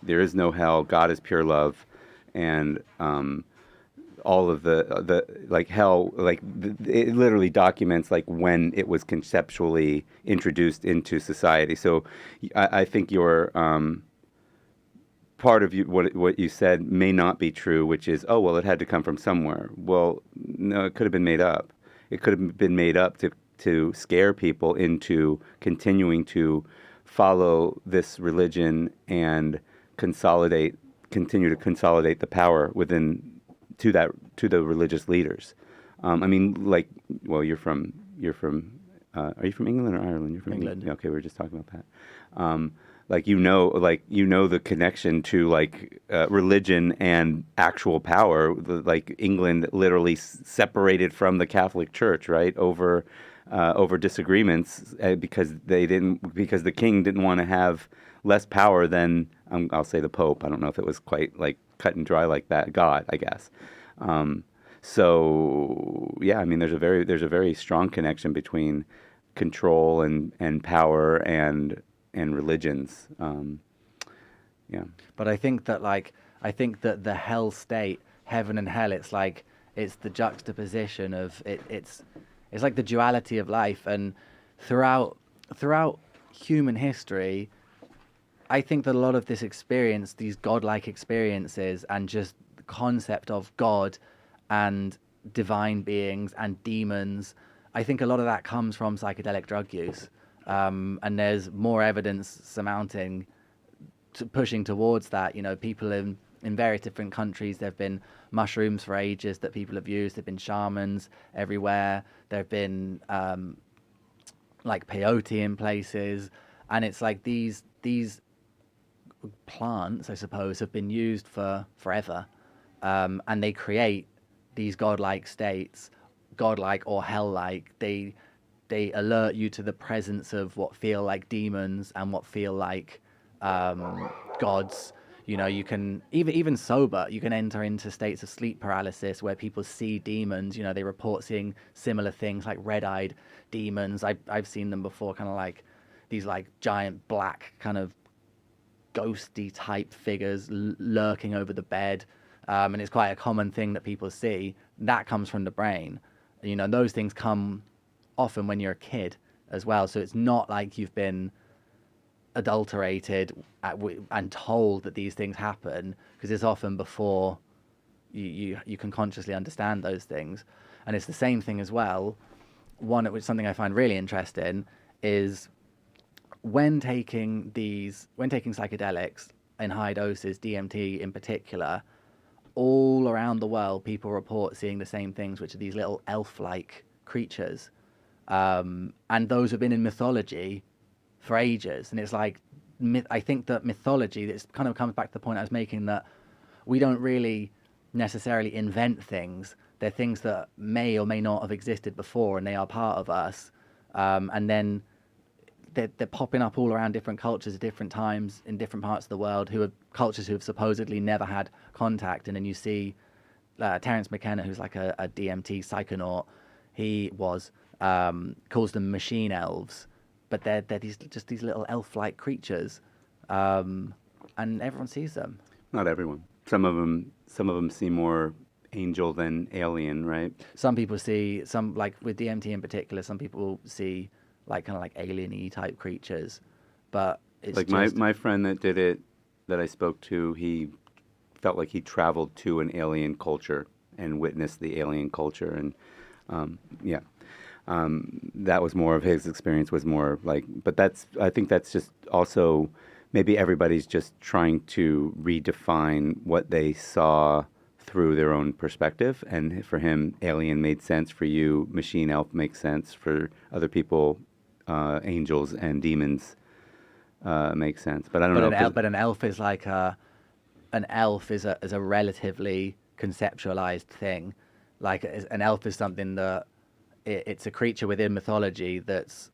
is no hell. God is pure love, and all of the like hell, like it literally documents like when it was conceptually introduced into society. So I think your part of what you said may not be true, which is, oh well, it had to come from somewhere. Well, no, it could have been made up. It could have been made up to scare people into continuing to follow this religion and continue to consolidate the power to the religious leaders. I mean, like, well, you're from. Are you from England or Ireland? You're from England. Yeah, okay, we were just talking about that. Like the connection to religion and actual power. Like England literally separated from the Catholic Church, right, over disagreements because the king didn't want to have less power than I'll say the Pope. I don't know if it was quite like cut and dry like that. God, I guess. So yeah, I mean, there's a very strong connection between control and power and religions. Yeah. But I think that the hell state, heaven and hell, it's the juxtaposition of it. It's like the duality of life, and throughout human history, I think that a lot of this experience, these godlike experiences, and just the concept of God and divine beings and demons, I think a lot of that comes from psychedelic drug use. And there's more evidence surmounting, pushing towards that. People in various different countries, there have been mushrooms for ages that people have used. There have been shamans everywhere. There have been like peyote in places. And it's like these plants, I suppose, have been used for forever. And they create these godlike states, godlike or hell-like. They alert you to the presence of what feel like demons and what feel like gods. You can, even sober, you can enter into states of sleep paralysis where people see demons. They report seeing similar things like red-eyed demons. I've seen them before, kind of like these like giant black kind of ghosty type figures lurking over the bed. And it's quite a common thing that people see. That comes from the brain. Those things come often when you're a kid as well, so it's not like you've been adulterated and told that these things happen, because it's often before you can consciously understand those things. And it's the same thing as well. Something I find really interesting is when taking psychedelics in high doses, DMT in particular, all around the world people report seeing the same things, which are these little elf-like creatures. And those have been in mythology for ages. And it's like, I think that mythology, this kind of comes back to the point I was making, that we don't really necessarily invent things. They're things that may or may not have existed before, and they are part of us. And then they're popping up all around different cultures at different times in different parts of the world, cultures who have supposedly never had contact. And then you see Terence McKenna, who's like a DMT psychonaut. He calls them machine elves, but they're these little elf-like creatures, and everyone sees them. Not everyone. Some of them seem more angel than alien, right? Some people see some, like with DMT in particular. Some people see like kind of like alien-y type creatures, but it's Like just my friend that did it, that I spoke to, he felt like he traveled to an alien culture and witnessed the alien culture, and yeah, that was more of his experience. Was more like, but I think that's just also maybe everybody's just trying to redefine what they saw through their own perspective. And for him, alien made sense. For you, machine elf makes sense. For other people, angels and demons make sense. But I don't know. But an elf is like an elf is a relatively conceptualized thing. Like an elf is something that it's a creature within mythology that's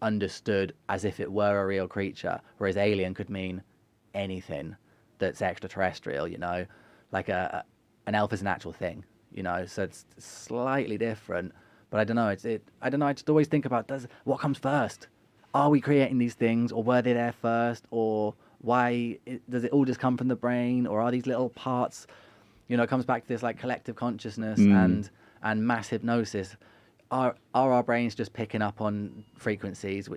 understood as if it were a real creature, whereas alien could mean anything that's extraterrestrial. Like an elf is an actual thing. So it's slightly different. But I don't know. I don't know. I just always think about what comes first. Are we creating these things, or were they there first, or does it all just come from the brain, or are these little parts? It comes back to this like collective consciousness and mass hypnosis. Are our brains just picking up on frequencies?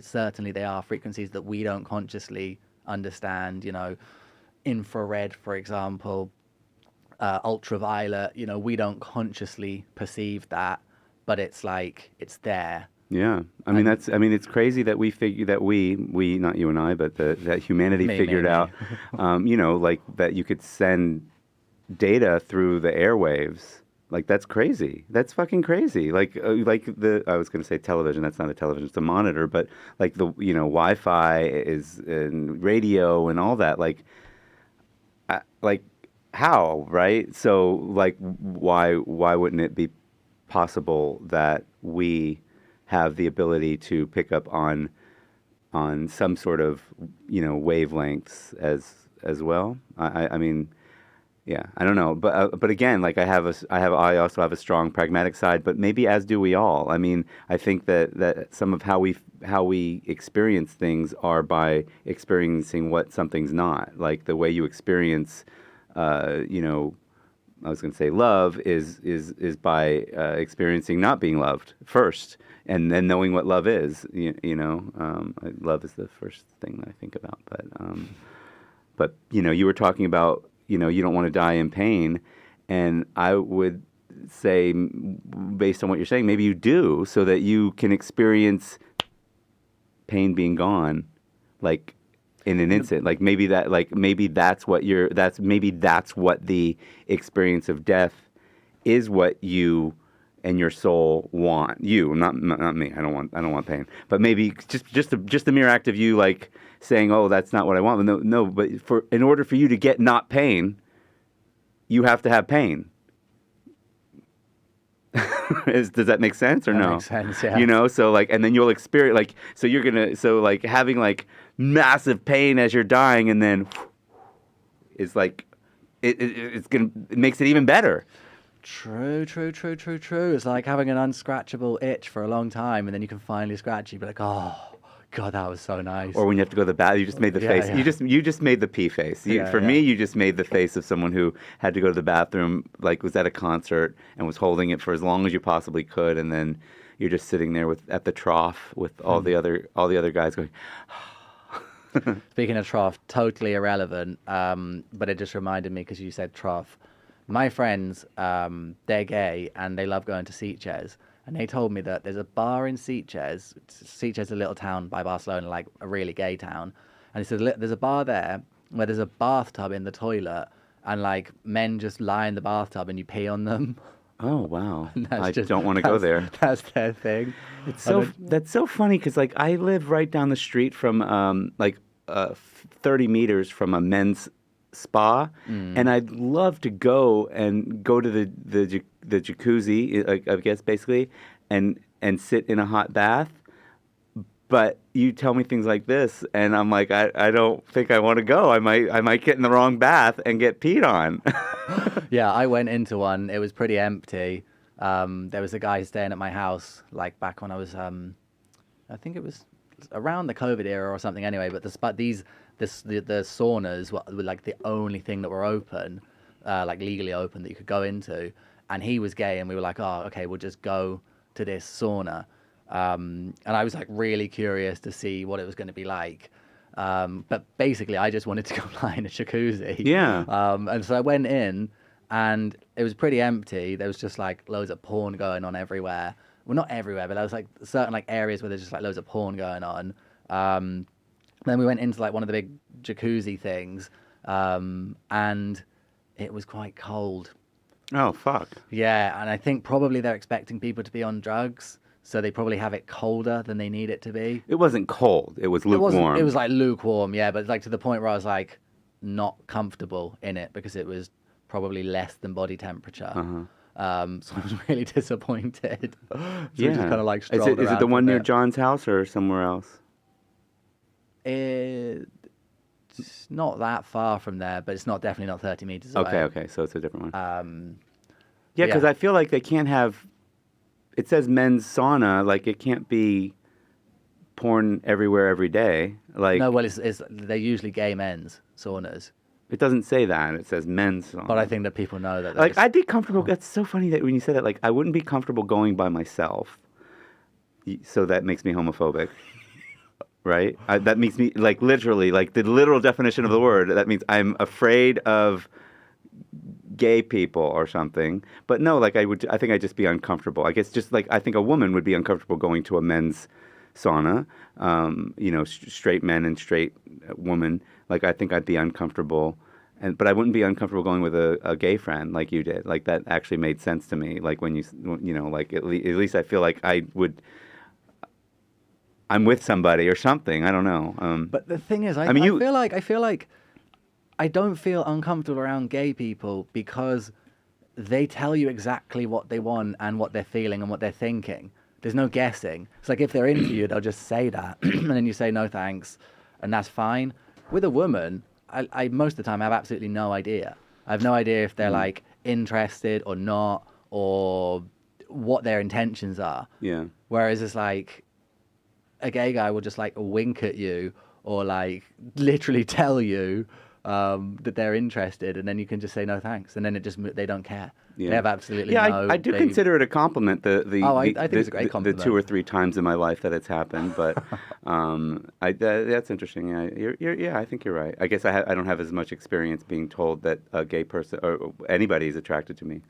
Certainly they are frequencies that we don't consciously understand. Infrared, for example, ultraviolet. We don't consciously perceive that, but it's like it's there. Yeah, I mean it's crazy that we not you and I, but that humanity figured out, like that you could send data through the airwaves. Like that's crazy. That's fucking crazy. Like I was going to say television. That's not a television. It's a monitor. But like the Wi-Fi is and radio and all that. Like how, right? So like why wouldn't it be possible that we have the ability to pick up on some sort of wavelengths as well? I mean. Yeah, I don't know, but again, like I also have a strong pragmatic side, but maybe as do we all. I mean, I think that some of how we experience things are by experiencing what something's not. Like the way you experience, I was going to say love is by experiencing not being loved first, and then knowing what love is. Love is the first thing that I think about. But you were talking about. You don't want to die in pain. And I would say, based on what you're saying, maybe you do, so that you can experience pain being gone, like in an instant. Like maybe that's what the experience of death is, what you and your soul want. You, not me. I don't want pain. But maybe just the mere act of you like saying, "Oh, that's not what I want." No. But in order for you to get not pain, you have to have pain. Does that make sense or no? That makes sense. Yeah. So like, and then you'll experience like having like massive pain as you're dying, and then is like it makes it even better. True. It's like having an unscratchable itch for a long time, and then you can finally scratch it. You'd be like, oh, God, that was so nice. Or when you have to go to the bathroom, you just made the face. Yeah. You just made the pee face. Me, you just made the face of someone who had to go to the bathroom, like was at a concert and was holding it for as long as you possibly could, and then you're just sitting there at the trough with all the other guys going. Speaking of trough, totally irrelevant, but it just reminded me because you said trough. My friends, they're gay and they love going to Sitges. And they told me that there's a bar in Sitges. Sitges is a little town by Barcelona, like a really gay town. And he said there's a bar there where there's a bathtub in the toilet, and like men just lie in the bathtub and you pee on them. Oh wow! I don't want to go there. That's their thing. That's so funny because like I live right down the street from 30 meters from a men's spa, and I'd love to go to the jacuzzi, I guess basically, and sit in a hot bath. But you tell me things like this, and I'm like, I don't think I want to go. I might get in the wrong bath and get peed on. Yeah, I went into one. It was pretty empty. There was a guy staying at my house, like back when I was I think it was around the COVID era or something anyway, but the saunas were like the only thing that were open, like legally open that you could go into. And he was gay, and we were like, oh, okay, we'll just go to this sauna. And I was like really curious to see what it was going to be like. But basically, I just wanted to go lie in a jacuzzi. Yeah. And so I went in, and it was pretty empty. There was just like loads of porn going on everywhere. Well, not everywhere, but there was like certain like areas where there's just like loads of porn going on. Then we went into like one of the big jacuzzi things, and it was quite cold. Oh, fuck. Yeah, and I think probably they're expecting people to be on drugs, so they probably have it colder than they need it to be. It wasn't cold. It was lukewarm. It was like lukewarm, yeah, but like to the point where I was like not comfortable in it because it was probably less than body temperature. So I was really disappointed. So we just kind of like Is strolled it around the one for a near bit. John's house or somewhere else? It's not that far from there, but it's definitely not 30 meters away. Okay, so it's a different one. Yeah. Because I feel like they can't have. It says men's sauna, like it can't be porn everywhere every day. Like No, well, they're usually gay men's saunas, it doesn't say that. It says men's sauna. but I think that people know that. Like I'd be comfortable. That's so funny that when you said that, like I wouldn't be comfortable going by myself. So that makes me homophobic. Right? That makes me, like, literally, like, the literal definition of the word, that means I'm afraid of gay people or something. But no, like, I think I'd just be uncomfortable. I guess just, like, I think a woman would be uncomfortable going to a men's sauna, straight men and straight women. Like, I think I'd be uncomfortable. But I wouldn't be uncomfortable going with a gay friend like you did. Like, that actually made sense to me. Like, when like, at least I feel like I'm with somebody or something. I don't know. But the thing is, I feel like I don't feel uncomfortable around gay people because they tell you exactly what they want and what they're feeling and what they're thinking. There's no guessing. It's like if they're into you, they'll just say that, and then you say no thanks, and that's fine. With a woman, I most of the time have absolutely no idea. I have no idea if they're like interested or not, or what their intentions are. Yeah. Whereas it's like a gay guy will just like wink at you or like literally tell you that they're interested, and then you can just say no thanks, and then they don't care. Yeah. They have absolutely no. I do consider it a compliment. I think it's a great compliment. The 2 or 3 times in my life that it's happened, but that's interesting. Yeah, I think you're right. I guess I don't have as much experience being told that a gay person or anybody is attracted to me,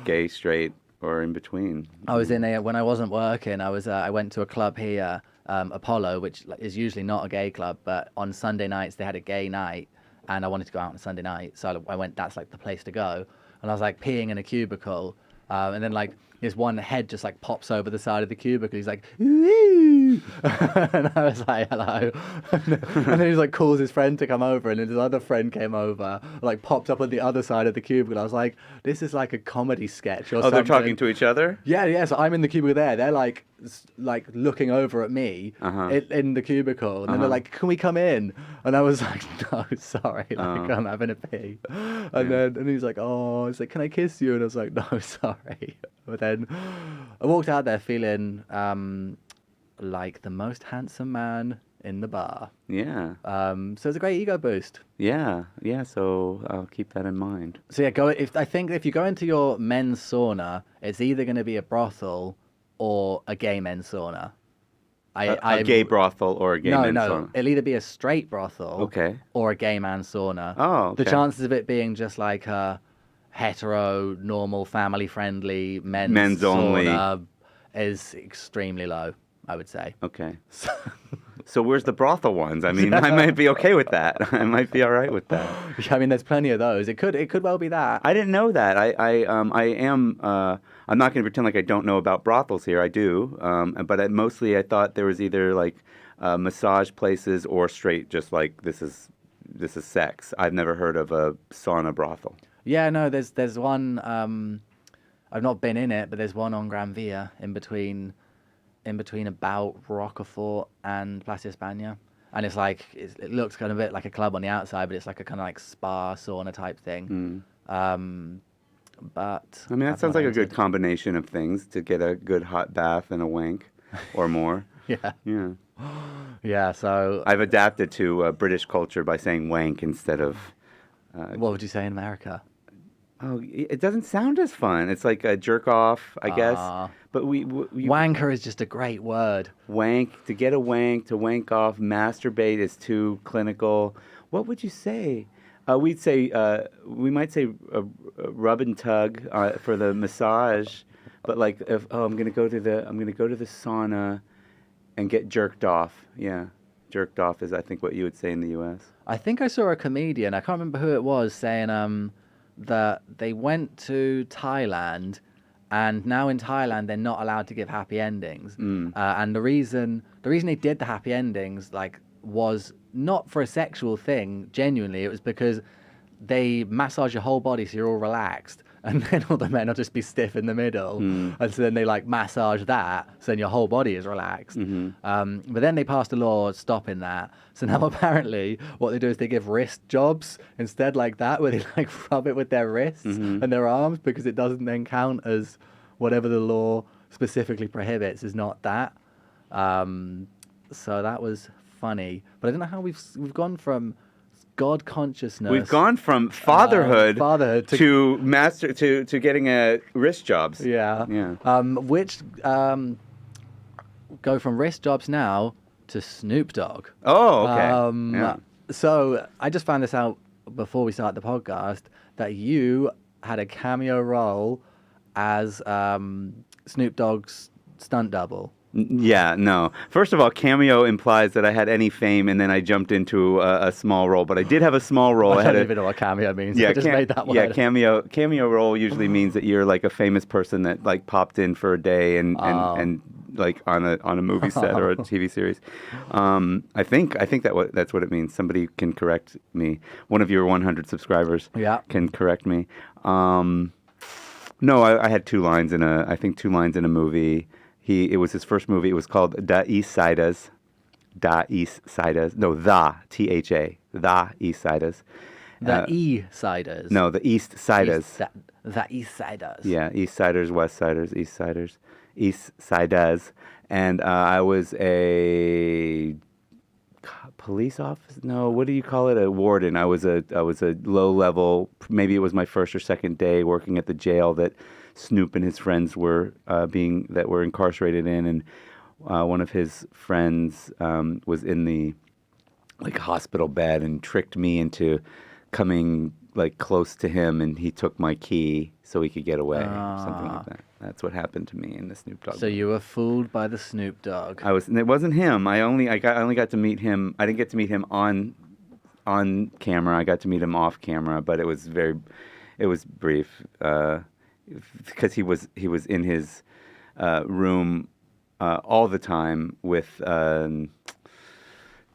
gay, straight, or in between. I was when I wasn't working. I went to a club here, Apollo, which is usually not a gay club, but on Sunday nights they had a gay night, and I wanted to go out on a Sunday night, so I went. That's like the place to go, and I was like peeing in a cubicle, and then like this one head just like pops over the side of the cubicle. He's like, "Woo!" And I was like, "Hello," and then he like calls his friend to come over, and then his other friend came over, like popped up on the other side of the cubicle. I was like, "This is like a comedy sketch or something." They're talking to each other? Yeah. So I'm in the cubicle there. They're like looking over at me in the cubicle, and then they're like, "Can we come in?" And I was like, "No, sorry, like I'm having a pee." And he's like, "Oh," it's like, "Can I kiss you?" And I was like, "No, sorry." But then I walked out there feeling like the most handsome man in the bar. Yeah. So it's a great ego boost. Yeah. So I'll keep that in mind. So yeah, if you go into your men's sauna, it's either going to be a brothel or a gay men's sauna. A gay brothel or a gay men's sauna? It'll either be a straight brothel or a gay man's sauna. Oh, okay. The chances of it being just like a hetero, normal, family-friendly men's only sauna is extremely low, I would say. Okay. So where's the brothel ones? I mean, I might be okay with that. I might be all right with that. I mean, there's plenty of those. It could well be that. I didn't know that. I'm not going to pretend like I don't know about brothels here. I do. But I thought there was either like massage places or straight, just like this is sex. I've never heard of a sauna brothel. Yeah, no, there's one. I've not been in it, but there's one on Gran Via in between about Roquefort and Plaza España, and it's like it looks kind of a bit like a club on the outside, but it's like a kind of like spa sauna type thing. But I mean, that sounds like a good combination of things to get a good hot bath and a wank. or more. Yeah. Yeah. Yeah, so I've adapted to British culture by saying wank instead of. what would you say in America? Oh, it doesn't sound as fun. It's like a jerk off, I guess. Ah, But we wanker is just a great word. wank, to get a wank, to wank off, masturbate is too clinical. What would you say? We might say rub and tug for the massage, but like if I'm gonna go to the sauna and get jerked off. Yeah, jerked off is I think what you would say in the U.S. I think I saw a comedian, I can't remember who it was, saying that they went to Thailand, and now in Thailand they're not allowed to give happy endings. And the reason they did the happy endings like was not for a sexual thing. Genuinely, it was because they massage your whole body so you're all relaxed, and then all the men will just be stiff in the middle, and so then they like massage that, so then your whole body is relaxed. But then they passed a law stopping that, so now apparently what they do is they give wrist jobs instead, like that, where they like rub it with their wrists and their arms, because it doesn't then count as whatever the law specifically prohibits is not that. So that was funny, but I don't know how we've gone from God consciousness. We've gone from fatherhood to getting wrist jobs. Yeah. Yeah. Which go from wrist jobs now to Snoop Dogg. Oh, okay. Yeah. So I just found this out before we started the podcast, that you had a cameo role as Snoop Dogg's stunt double. Yeah, no. First of all, cameo implies that I had any fame, and then I jumped into a small role. But I did have a small role. I don't even know what cameo means. Yeah, I just made that word. Yeah, cameo role usually means that you're like a famous person that like popped in for a day and like on a movie set or a TV series. I think that's what it means. Somebody can correct me. One of your 100 subscribers can correct me. No, I had two lines in a movie. It was his first movie. It was called Da East Siders. Da East Siders. No, The East Siders. The E-Siders. No, the East Siders. The East-Siders. Yeah, East Siders, West Siders, East Siders, East Siders. And I was a police officer. No, what do you call it? A warden. I was a low level. Maybe it was my first or second day working at the jail that Snoop and his friends were incarcerated in, and one of his friends was in the like hospital bed and tricked me into coming like close to him, and he took my key so he could get away, or something like that. That's what happened to me in the Snoop Dogg. So you were fooled by the Snoop Dogg. It wasn't him. I only got to meet him. I didn't get to meet him on camera. I got to meet him off camera, but it was brief. Because he was in his room all the time with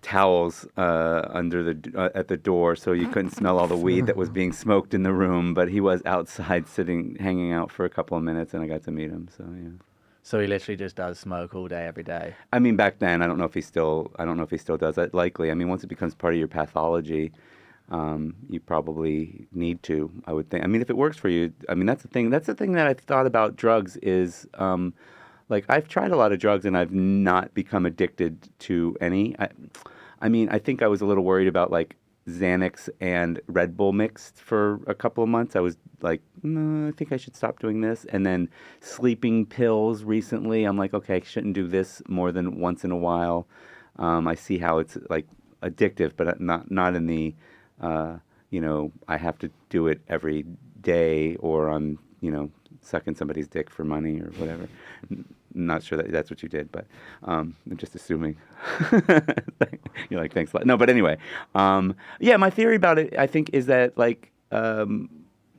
towels at the door, so you couldn't smell all the weed that was being smoked in the room. But he was outside hanging out for a couple of minutes, and I got to meet him. So yeah. So he literally just does smoke all day, every day. I mean, back then, I don't know if he still does that. Likely, I mean, once it becomes part of your pathology. You probably need to, I would think. I mean, if it works for you, I mean, that's the thing. That's the thing that I've thought about drugs is, like, I've tried a lot of drugs and I've not become addicted to any. I mean, I think I was a little worried about, like, Xanax and Red Bull mixed for a couple of months. I was like, no, I think I should stop doing this. And then sleeping pills recently, I'm like, okay, I shouldn't do this more than once in a while. I see how it's, like, addictive, but not in the... I have to do it every day, or I'm, sucking somebody's dick for money or whatever. Not sure that's what you did, but I'm just assuming. You're like, thanks a lot. No, but anyway, my theory about it, I think, is that like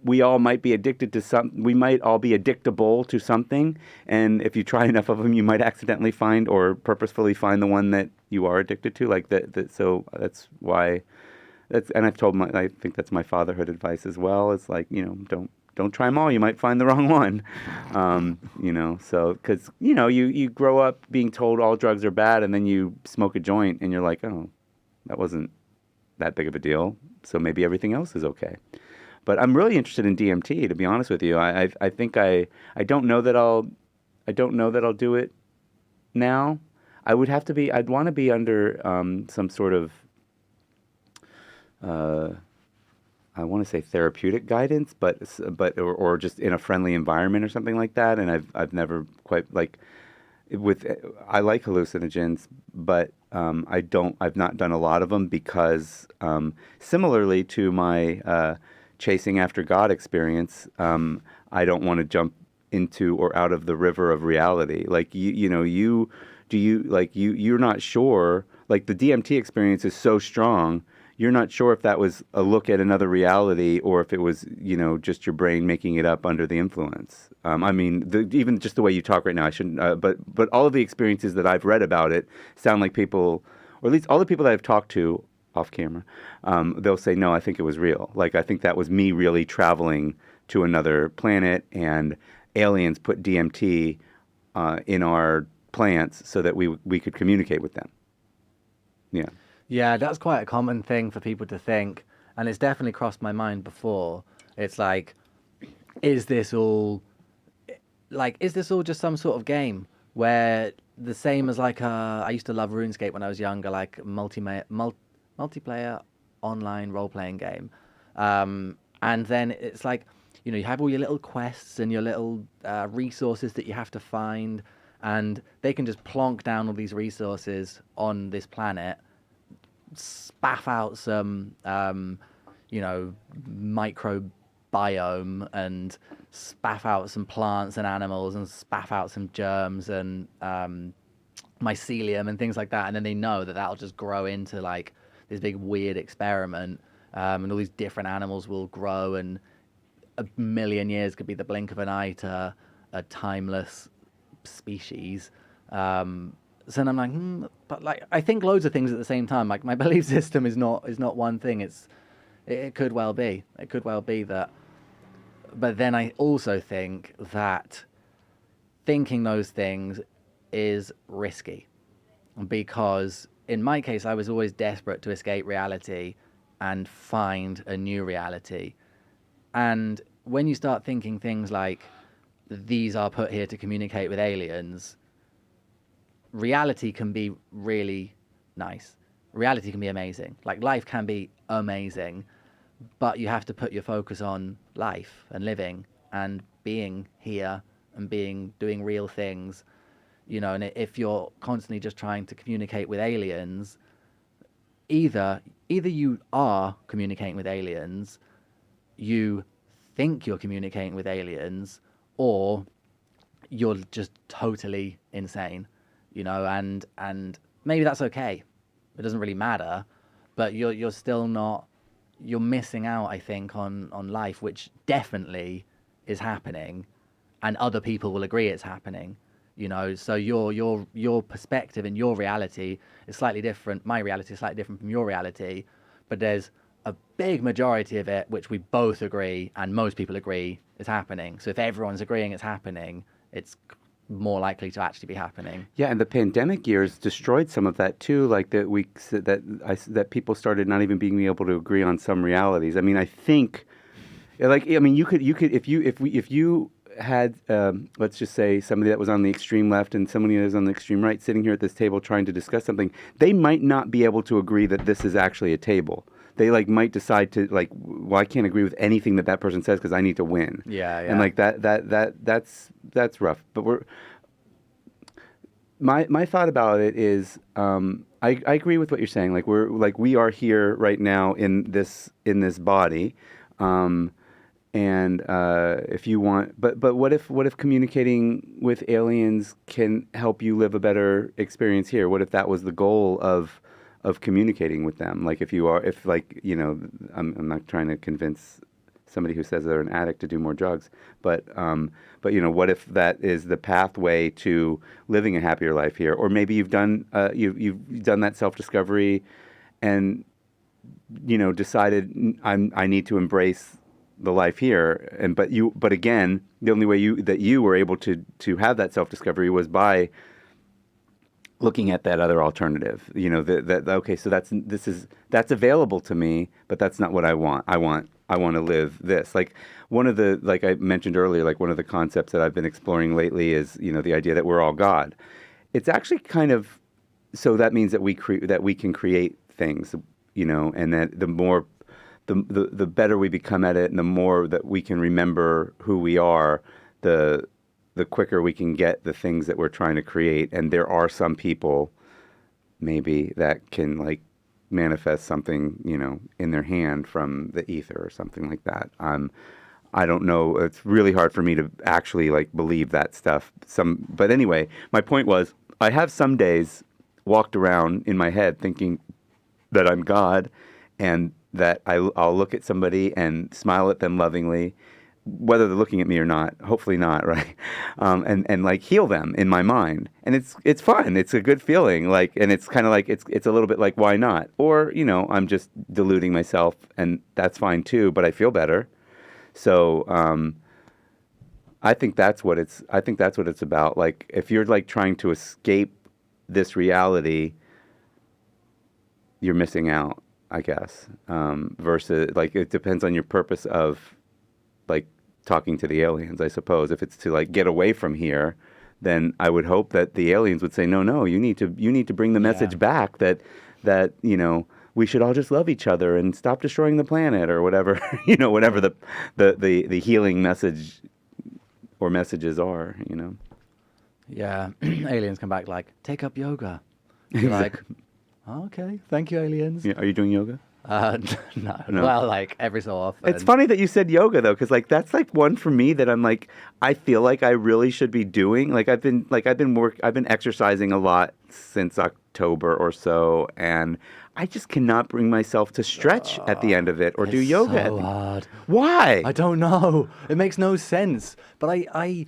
we all might be addicted to we might all be addictable to something, and if you try enough of them, you might accidentally find or purposefully find the one that you are addicted to. Like that. So that's why. And I think that's my fatherhood advice as well. It's like, don't try them all. You might find the wrong one. So, because, you grow up being told all drugs are bad, and then you smoke a joint and you're like, oh, that wasn't that big of a deal. So maybe everything else is okay. But I'm really interested in DMT, to be honest with you. I think I don't know that I'll do it now. I'd want to be under some sort of, I want to say therapeutic guidance, or just in a friendly environment or something like that. And I've never quite I like hallucinogens, but I've not done a lot of them because similarly to my chasing after God experience, I don't want to jump into or out of the river of reality. Like you're not sure, like the DMT experience is so strong, you're not sure if that was a look at another reality or if it was, just your brain making it up under the influence. I mean, even just the way you talk right now, I shouldn't, but all of the experiences that I've read about it sound like people, or at least all the people that I've talked to off camera, they'll say, no, I think it was real. Like, I think that was me really traveling to another planet, and aliens put DMT in our plants so that we could communicate with them. Yeah. Yeah, that's quite a common thing for people to think, and it's definitely crossed my mind before. It's like, is this all just some sort of game where the same as I used to love RuneScape when I was younger, like multiplayer online role-playing game, and then it's like, you have all your little quests and your little resources that you have to find, and they can just plonk down all these resources on this planet, spaff out some, microbiome, and spaff out some plants and animals, and spaff out some germs and mycelium and things like that. And then they know that that'll just grow into like this big weird experiment, and all these different animals will grow, and a million years could be the blink of an eye to a timeless species. So then I'm like, but like I think loads of things at the same time. Like my belief system is not one thing. It could well be. It could well be that. But then I also think that thinking those things is risky, because in my case I was always desperate to escape reality and find a new reality. And when you start thinking things like these are put here to communicate with aliens, reality can be really nice. Reality can be amazing. Like life can be amazing, but you have to put your focus on life and living and being here and doing real things, and if you're constantly just trying to communicate with aliens, either you are communicating with aliens, you think you're communicating with aliens, or you're just totally insane. And maybe that's okay. It doesn't really matter, but you're still not, you're missing out, I think, on life, which definitely is happening, and other people will agree it's happening. So your perspective and your reality is slightly different. My reality is slightly different from your reality, but there's a big majority of it which we both agree, and most people agree, is happening. So if everyone's agreeing it's happening, it's more likely to actually be happening. Yeah, and the pandemic years destroyed some of that too. Like that people started not even being able to agree on some realities. I mean, I think, you could if you had let's just say somebody that was on the extreme left and somebody that was on the extreme right sitting here at this table trying to discuss something, they might not be able to agree that this is actually a table. They might decide to well, I can't agree with anything that person says because I need to win. Yeah. And that's rough. But my thought about it is, I agree with what you're saying. We are here right now in this body, and if you want, but what if communicating with aliens can help you live a better experience here? What if that was the goal of communicating with them? I'm not trying to convince somebody who says they're an addict to do more drugs, but what if that is the pathway to living a happier life here? Or maybe you've done that self-discovery and decided I need to embrace the life here, but again, the only way you were able to have that self-discovery was by looking at that other alternative. Okay, so that's available to me, but that's not what I want. I want to live this. One of the, like I mentioned earlier, one of the concepts that I've been exploring lately is, the idea that we're all God. it's actually kind of, so that means that we can create things, and that the better we become at it, and the more that we can remember who we are, the quicker we can get the things that we're trying to create. And there are some people maybe that can like manifest something, in their hand from the ether or something like that. I don't know. It's really hard for me to actually like believe that stuff. But anyway, my point was, I have some days walked around in my head thinking that I'm God, and that I'll look at somebody and smile at them lovingly, whether they're looking at me or not. Hopefully not, right? And like heal them in my mind, and it's fun. It's a good feeling, like, and it's kind of like it's a little bit like, why not? Or I'm just deluding myself, and that's fine too. But I feel better. So I think that's what it's about. Like, if you're like trying to escape this reality, you're missing out, I guess. Versus, like, it depends on your purpose of like talking to the aliens, I suppose. If it's to like get away from here, then I would hope that the aliens would say, no, you need to bring the message back that we should all just love each other and stop destroying the planet, or whatever, whatever the healing message or messages are, Yeah, aliens come back like, take up yoga. You're like, oh, okay, thank you, aliens. Yeah, are you doing yoga? No. No. Well, like every so often. It's funny that you said yoga though, because like that's like one for me that I'm like, I feel like I really should be doing. Like I've been exercising a lot since October or so, and I just cannot bring myself to stretch at the end of it or do yoga. So hard. Why? I don't know. It makes no sense. But I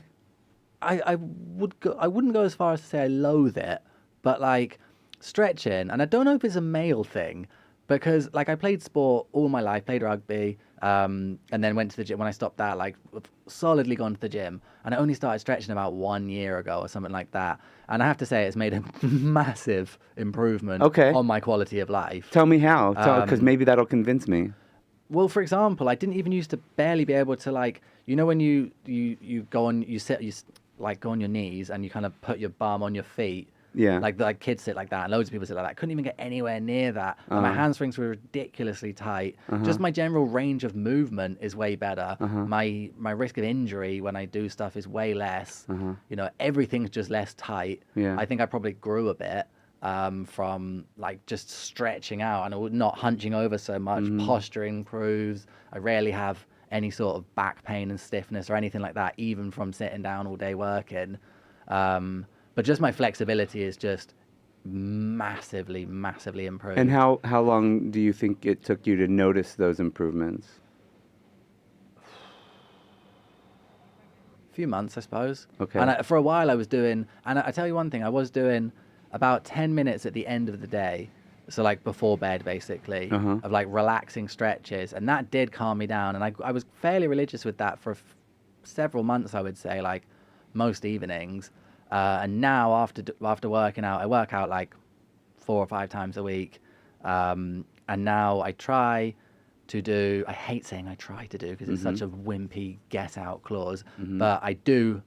wouldn't go as far as to say I loathe it, but like stretching, and I don't know if it's a male thing, because like I played sport all my life, played rugby, and then went to the gym. When I stopped that, like solidly gone to the gym, and I only started stretching about 1 year ago or something like that. And I have to say, it's made a massive improvement on my quality of life. Tell me how, because maybe that'll convince me. Well, for example, I didn't even used to barely be able to, like, when you go on, you go on your knees and you kind of put your bum on your feet. Yeah. Like kids sit like that, and loads of people sit like that. I couldn't even get anywhere near that. And my hamstrings were ridiculously tight. Just my general range of movement is way better. My risk of injury when I do stuff is way less. Everything's just less tight. Yeah. I think I probably grew a bit from like just stretching out and not hunching over so much. Posture improves. I rarely have any sort of back pain and stiffness or anything like that, even from sitting down all day working. But just my flexibility is just massively, massively improved. And how long do you think it took you to notice those improvements? A few months, I suppose. Okay. And for a while I was doing, and I tell you one thing, I was doing about 10 minutes at the end of the day, so like before bed basically, of like relaxing stretches, and that did calm me down. And I was fairly religious with that for several months, I would say, like most evenings. And now after working out, I work out like 4 or 5 times a week. And now I try to do, I hate saying I try to do because it's such a wimpy get out clause, but I do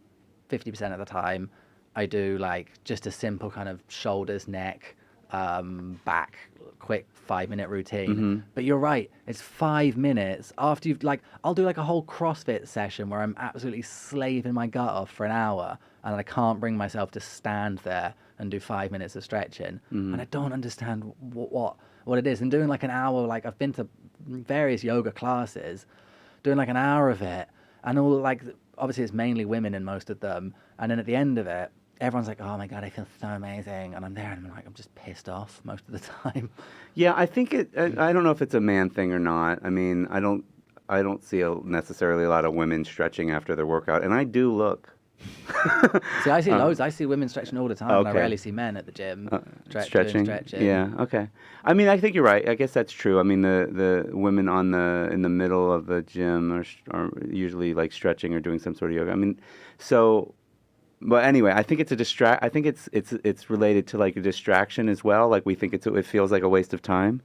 50% of the time. I do like just a simple kind of shoulders, neck, back, quick 5-minute routine. But you're right, it's 5 minutes after you've like, I'll do like a whole CrossFit session where I'm absolutely slaving my gut off for an hour, and I can't bring myself to stand there and do 5 minutes of stretching. And I don't understand what it is. And doing like an hour, like I've been to various yoga classes, doing like an hour of it, and all like, obviously it's mainly women in most of them. And then at the end of it, everyone's like, oh my God, I feel so amazing. And I'm there and I'm like, I'm just pissed off most of the time. Yeah, I think I don't know if it's a man thing or not. I mean, I don't see necessarily a lot of women stretching after their workout, and I do look. See, I see loads. I see women stretching all the time, and I rarely see men at the gym stretching. Stretching. Yeah, okay. I mean, I think you're right. I guess that's true. I mean, the women in the middle of the gym are usually like stretching or doing some sort of yoga. I mean, so. But anyway, I think it's I think it's related to like a distraction as well. Like we think it feels like a waste of time.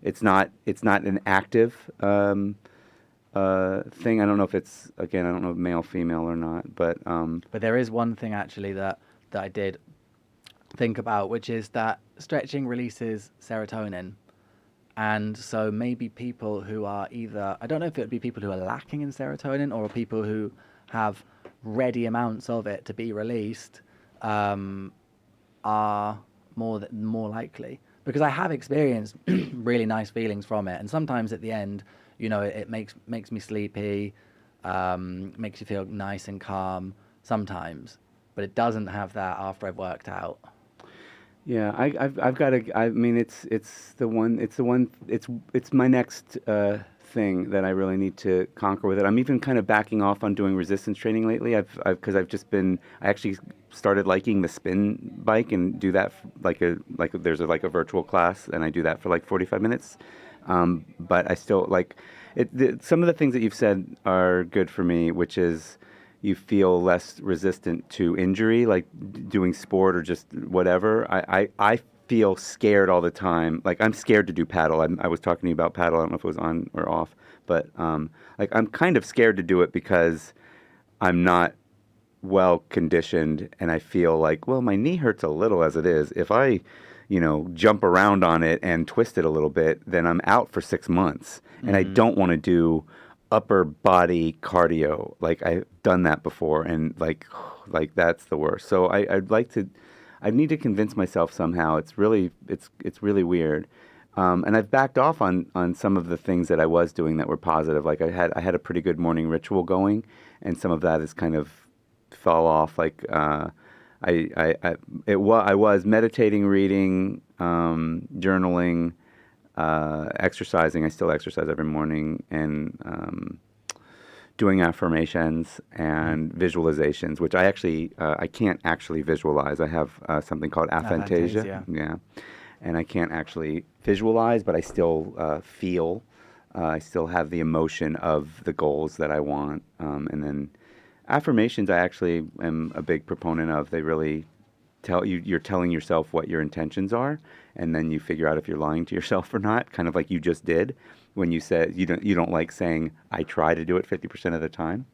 It's not an active thing. I don't know if it's, again, I don't know if male, female or not, but there is one thing actually that I did think about, which is that stretching releases serotonin. And so maybe people who are either, I don't know if it would be people who are lacking in serotonin or people who have ready amounts of it to be released, are more likely. Because I have experienced really nice feelings from it. And sometimes at the end, it makes me sleepy, makes you feel nice and calm sometimes. But it doesn't have that after I've worked out. Yeah, I've got a. I mean, it's my next thing that I really need to conquer with it. I'm even kind of backing off on doing resistance training lately. Because I actually started liking the spin bike and do that there's a virtual class and I do that for like 45 minutes. But I still like it. Some of the things that you've said are good for me, which is you feel less resistant to injury, like doing sport or just whatever. I feel scared all the time. Like I'm scared to do paddle. I was talking to you about paddle. I don't know if it was on or off, but like I'm kind of scared to do it because I'm not well conditioned, and I feel like, well, my knee hurts a little as it is. If I, jump around on it and twist it a little bit, then I'm out for 6 months, and I don't want to do upper body cardio. Like I've done that before, and like that's the worst. So I need to convince myself somehow. It's really weird. And I've backed off on some of the things that I was doing that were positive. Like I had a pretty good morning ritual going, and some of that is kind of fell off. Like I was meditating, reading, journaling, exercising. I still exercise every morning, and doing affirmations and visualizations, which I can't actually visualize. I have something called aphantasia. Yeah. And I can't actually visualize, but I still feel. I still have the emotion of the goals that I want. And then affirmations, I actually am a big proponent of. They really you're telling yourself what your intentions are, and then you figure out if you're lying to yourself or not, kind of like you just did when you said you don't like saying I try to do it 50% of the time.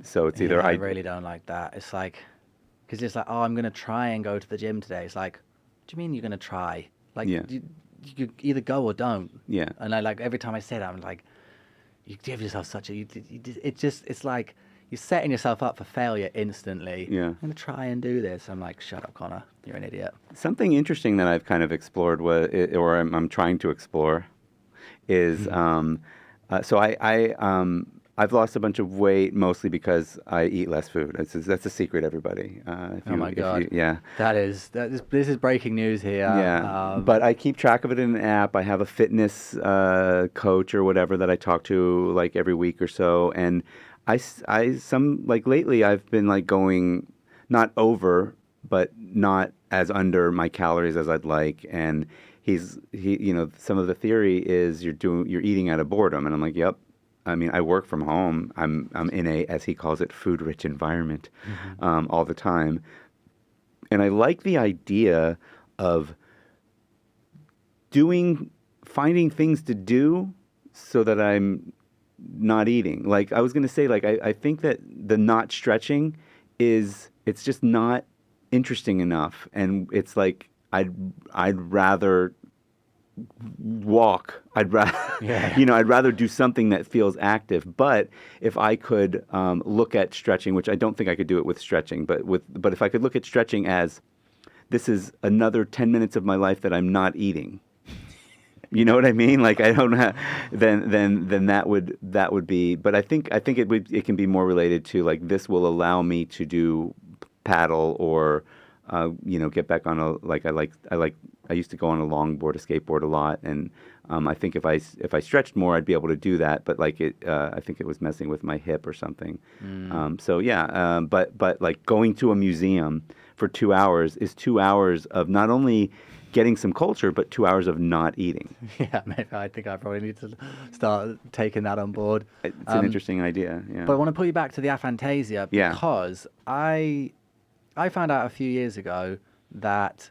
So it's either I really don't like that. It's like, because it's like, oh, I'm going to try and go to the gym today. It's like, what do you mean you're going to try? Like, Yeah. you either go or don't. Yeah. And I like every time I say that, I'm like, you give yourself such a, it's like you're setting yourself up for failure instantly. Yeah. I'm going to try and do this. I'm like, shut up, Connor. You're an idiot. Something interesting that I've kind of explored or I'm trying to explore is, I've lost a bunch of weight mostly because I eat less food. That's a secret, everybody. Oh my God. Yeah. This is breaking news here. Yeah. But I keep track of it in an app. I have a fitness coach or whatever that I talk to like every week or so. And lately I've been like going not over, but not as under my calories as I'd like. And some of the theory is you're eating out of boredom. And I'm like, yep. I mean, I work from home. I'm in a, as he calls it, food-rich environment all the time. And I like the idea of finding things to do so that I'm not eating. Like I was going to say, like I think that the not stretching it's just not interesting enough. And it's like I'd rather walk. I'd rather, I'd rather do something that feels active. But if I could look at stretching, which I don't think I could do it with stretching, but if I could look at stretching as this is another 10 minutes of my life that I'm not eating. You know what I mean? Like I don't have, then that would be. But I think it can be more related to like this will allow me to do paddle or get back on I used to go on a longboard, a skateboard a lot, and I think if I stretched more, I'd be able to do that. But like I think it was messing with my hip or something. But like going to a museum for 2 hours is 2 hours of not only getting some culture, but 2 hours of not eating. Yeah, maybe I think I probably need to start taking that on board. It's an interesting idea. Yeah. But I want to pull you back to the aphantasia because I found out a few years ago that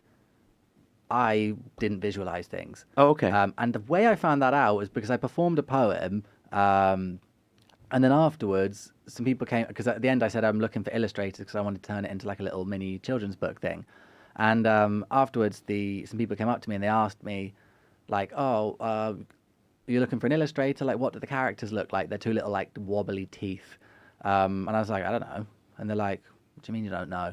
I didn't visualize things. Oh, okay. And the way I found that out was because I performed a poem, and then afterwards, some people came, because at the end I said I'm looking for illustrators because I wanted to turn it into like a little mini children's book thing. And afterwards, some people came up to me and they asked me, like, "Oh, you're looking for an illustrator? Like, what do the characters look like? They're two little like wobbly teeth." And I was like, "I don't know." And they're like, "What do you mean you don't know?"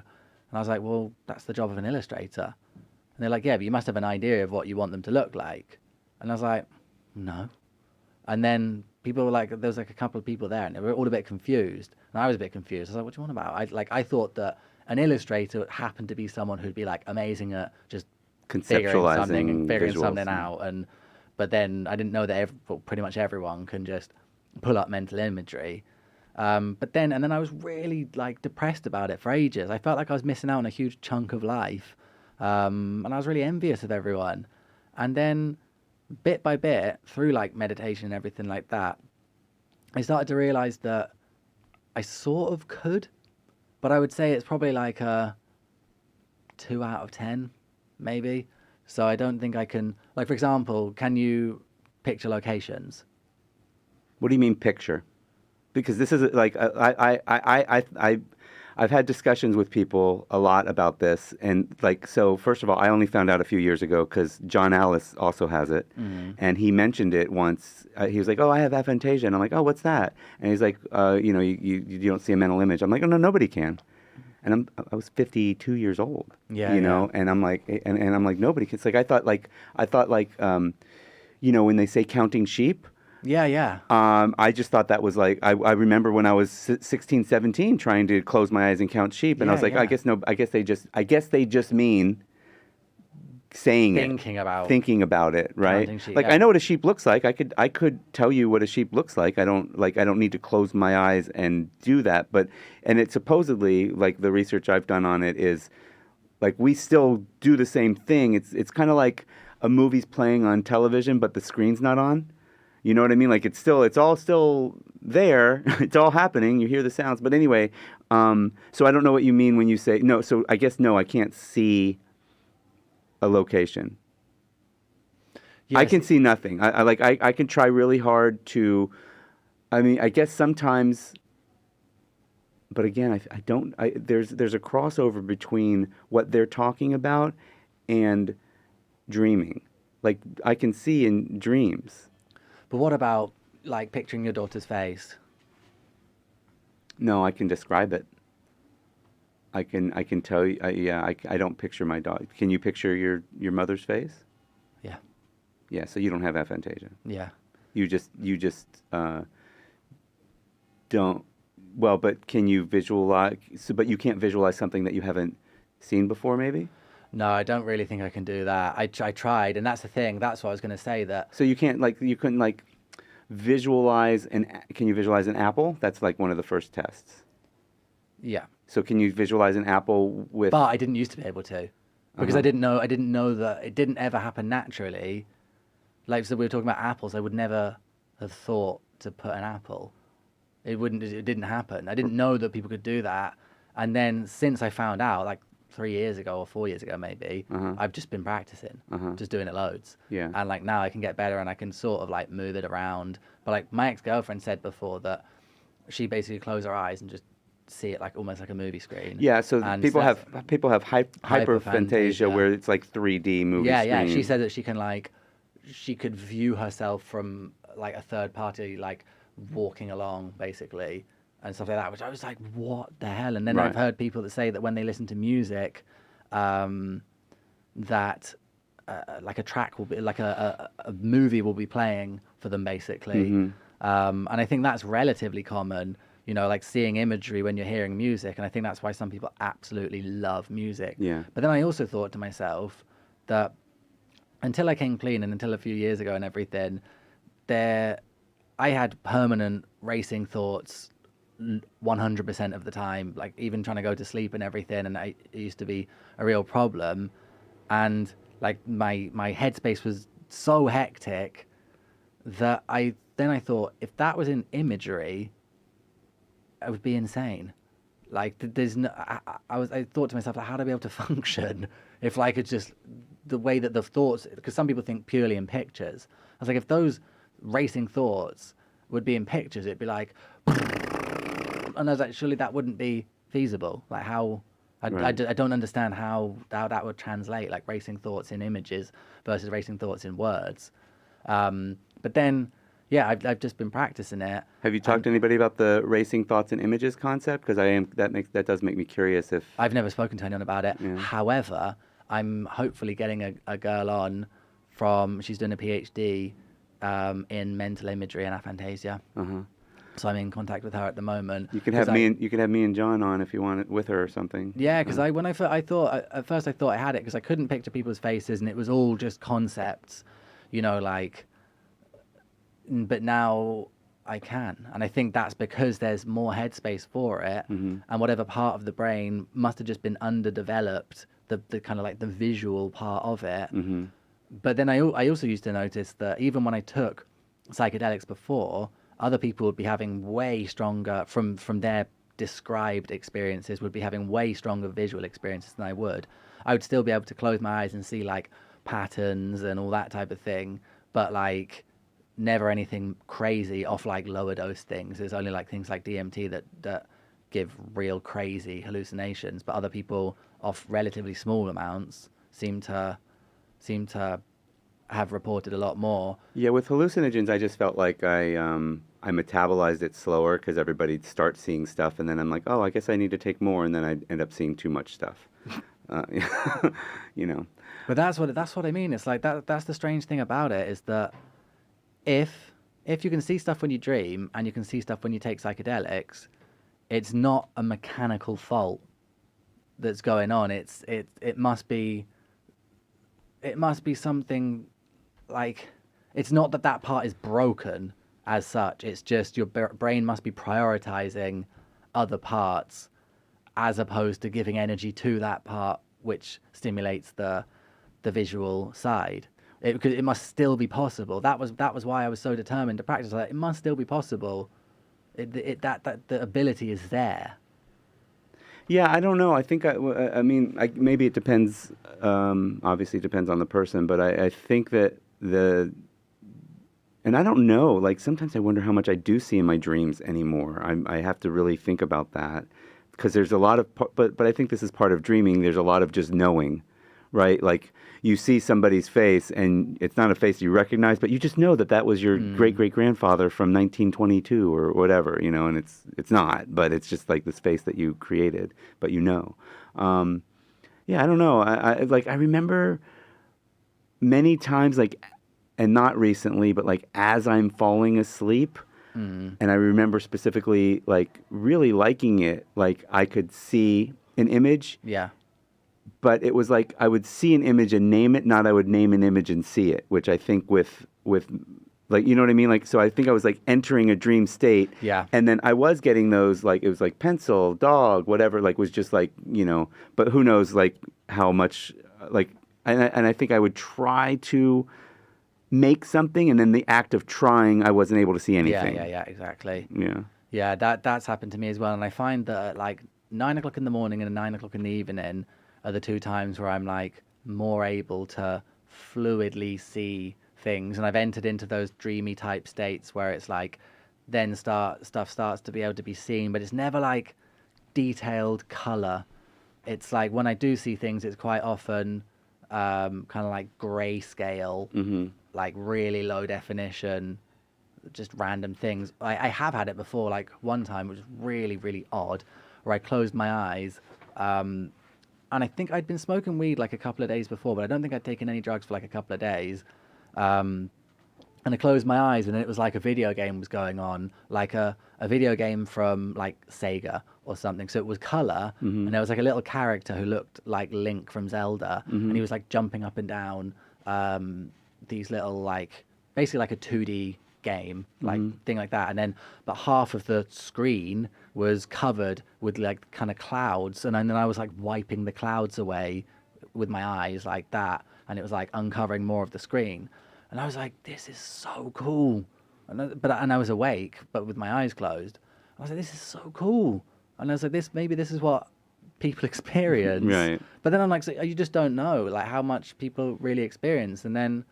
And I was like, "Well, that's the job of an illustrator." And they're like, "Yeah, but you must have an idea of what you want them to look like." And I was like, "No." And then people were like, there was like a couple of people there, and they were all a bit confused, and I was a bit confused. I was like, "What do you want about?" I thought that an illustrator happened to be someone who'd be like amazing at just Conceptualizing figuring visuals. something out, but then I didn't know that pretty much everyone can just pull up mental imagery. But then I was really like depressed about it for ages. I felt like I was missing out on a huge chunk of life, and I was really envious of everyone. And then bit by bit, through like meditation and everything like that, I started to realize that I sort of could, but I would say it's probably like a 2 out of 10, maybe. So I don't think I can, like, for example, can you picture locations? What do you mean picture? Because this is like I've had discussions with people a lot about this, and like, so first of all, I only found out a few years ago because John Alice also has it, and he mentioned it once. He was like, "Oh, I have aphantasia," and I'm like, "Oh, what's that?" And he's like, you don't see a mental image." I'm like, "Oh no, nobody can." And I was 52 years old, and I'm like, and I'm like, nobody can. It's like I thought like when they say counting sheep. Yeah. I just thought that was like, I remember when I was 16, 17 trying to close my eyes and count sheep, and I was like, yeah. I guess they just mean saying Thinking it, about thinking about it, right? counting sheep, Like yeah. I know what a sheep looks like. I could tell you what a sheep looks like. I don't need to close my eyes and do that. And it's supposedly, like, the research I've done on it is like we still do the same thing. It's kind of like a movie's playing on television, but the screen's not on. You know what I mean? Like it's all still there. It's all happening. You hear the sounds. But anyway, so I don't know what you mean when you say no. So I guess no, I can't see a location. Yes. I can see nothing. I can try really hard to. I mean, I guess sometimes. But again, I don't. There's a crossover between what they're talking about and dreaming. Like I can see in dreams. But what about like picturing your daughter's face? No, I can describe it. I can tell you. I don't picture my dog. Can you picture your mother's face? Yeah. Yeah. So you don't have aphantasia. Yeah. You just don't. Well, but can you visualize? So, but you can't visualize something that you haven't seen before, maybe. No, I don't really think I can do that. I tried, and that's the thing. That's what I was going to say. That So you couldn't like visualize can you visualize an apple? That's like one of the first tests. yeah. So can you visualize an apple with? But I didn't used to be able to, because I didn't know that it didn't ever happen naturally. Like, so we were talking about apples. I would never have thought to put an apple. It wouldn't. It didn't happen. I didn't know that people could do that. And then since I found out, like 3 years ago or 4 years ago, maybe, I've just been practicing, just doing it loads. Yeah. And like now I can get better and I can sort of like move it around. But like my ex-girlfriend said before that she basically closed her eyes and just see it like almost like a movie screen. Yeah, so And people that's- have hyperphantasia where it's like 3D movie yeah, screen. yeah. She said that she could view herself from like a third party, like walking along basically and stuff like that, which I was like, what the hell? And then Right. I've heard people that say that when they listen to music, that like a track will be like a movie will be playing for them basically. And I think that's relatively common, like seeing imagery when you're hearing music. And I think that's why some people absolutely love music. Yeah. But then I also thought to myself that until I came clean and until a few years ago and everything, I had permanent racing thoughts 100% of the time, like even trying to go to sleep and everything. And it used to be a real problem. And like my headspace was so hectic that I thought if that was in imagery, I would be insane. Like there's no, I thought to myself, like, how do I be able to function if like it's just the way that the thoughts, because some people think purely in pictures. I was like, if those racing thoughts would be in pictures, it'd be like, and I was like, surely that wouldn't be feasible. Like how Right. I don't understand how that would translate, like racing thoughts in images versus racing thoughts in words. But then, yeah, I've just been practicing it, Have you talked and to anybody about the racing thoughts and images concept? Because that does make me curious if I've never spoken to anyone about it. yeah. However, I'm hopefully getting a girl on she's doing a PhD in mental imagery and aphantasia. Uh-huh. So I'm in contact with her at the moment You could because have me and John on if you want it with her or something. yeah, because I thought at first I thought I had it because I couldn't picture people's faces and it was all just concepts, like. But now I can, and I think that's because there's more headspace for it, Mm-hmm. and whatever part of the brain must have just been underdeveloped, the kind of like the visual part of it. Mm-hmm. But then I also used to notice that even when I took psychedelics before, other people would be having way stronger from their described experiences would be having way stronger visual experiences than I would. I would still be able to close my eyes and see like patterns and all that type of thing, but like never anything crazy off like lower dose things. It's only like things like DMT that give real crazy hallucinations, but other people off relatively small amounts seem to have reported a lot more. Yeah, with hallucinogens, I just felt like I metabolized it slower because everybody starts seeing stuff, and then I'm like, oh, I guess I need to take more, and then I end up seeing too much stuff. Uh, you know. But that's what I mean. It's like that's the strange thing about it is that if you can see stuff when you dream and you can see stuff when you take psychedelics, it's not a mechanical fault that's going on. It must be something like it's not that part is broken as such. It's just your brain must be prioritizing other parts as opposed to giving energy to that part which stimulates the visual side. Because it must still be possible. That was why I was so determined to practice. Like, it must still be possible. That the ability is there. Yeah, I don't know. I think I mean, maybe it depends. Obviously, it depends on the person, but I think that and I don't know. Like sometimes I wonder how much I do see in my dreams anymore. I have to really think about that because there's a lot of, but I think this is part of dreaming. There's a lot of just knowing, right? Like you see somebody's face and it's not a face you recognize, but you just know that that was your great great grandfather from 1922 or whatever, and it's not, but it's just like this face that you created, but yeah, I don't know. I remember many times like, and not recently, but like as I'm falling asleep. And I remember specifically like really liking it. Like I could see an image. Yeah. But it was like I would see an image and name it, not I would name an image and see it, which I think with like, you know what I mean? Like, so I think I was like entering a dream state. Yeah. And then I was getting those, like, it was like pencil, dog, whatever, like was just like, but who knows like how much, like, and I think I would try to make something, and then the act of trying, I wasn't able to see anything. Yeah, exactly. Yeah. Yeah, that's happened to me as well. And I find that at like 9 o'clock in the morning and 9 o'clock in the evening are the two times where I'm like more able to fluidly see things. And I've entered into those dreamy type states where it's like then stuff starts to be able to be seen, but it's never like detailed color. It's like when I do see things, it's quite often kind of like grayscale, like really low definition, just random things. I have had it before, like one time, which was really, really odd, where I closed my eyes, and I think I'd been smoking weed like a couple of days before, but I don't think I'd taken any drugs for like a couple of days. And I closed my eyes, and it was like a video game was going on, like a video game from like Sega or something. So it was color, and there was like a little character who looked like Link from Zelda, and he was like jumping up and down these little like basically like a 2D game, like thing like that. And then, but half of the screen was covered with like kind of clouds, and then I was like wiping the clouds away with my eyes like that, and it was like uncovering more of the screen. And I was like, this is so cool. And I was awake, but with my eyes closed. I was like, this is so cool. And I was like, maybe this is what people experience. Right. But then I'm like, so you just don't know like how much people really experience. And then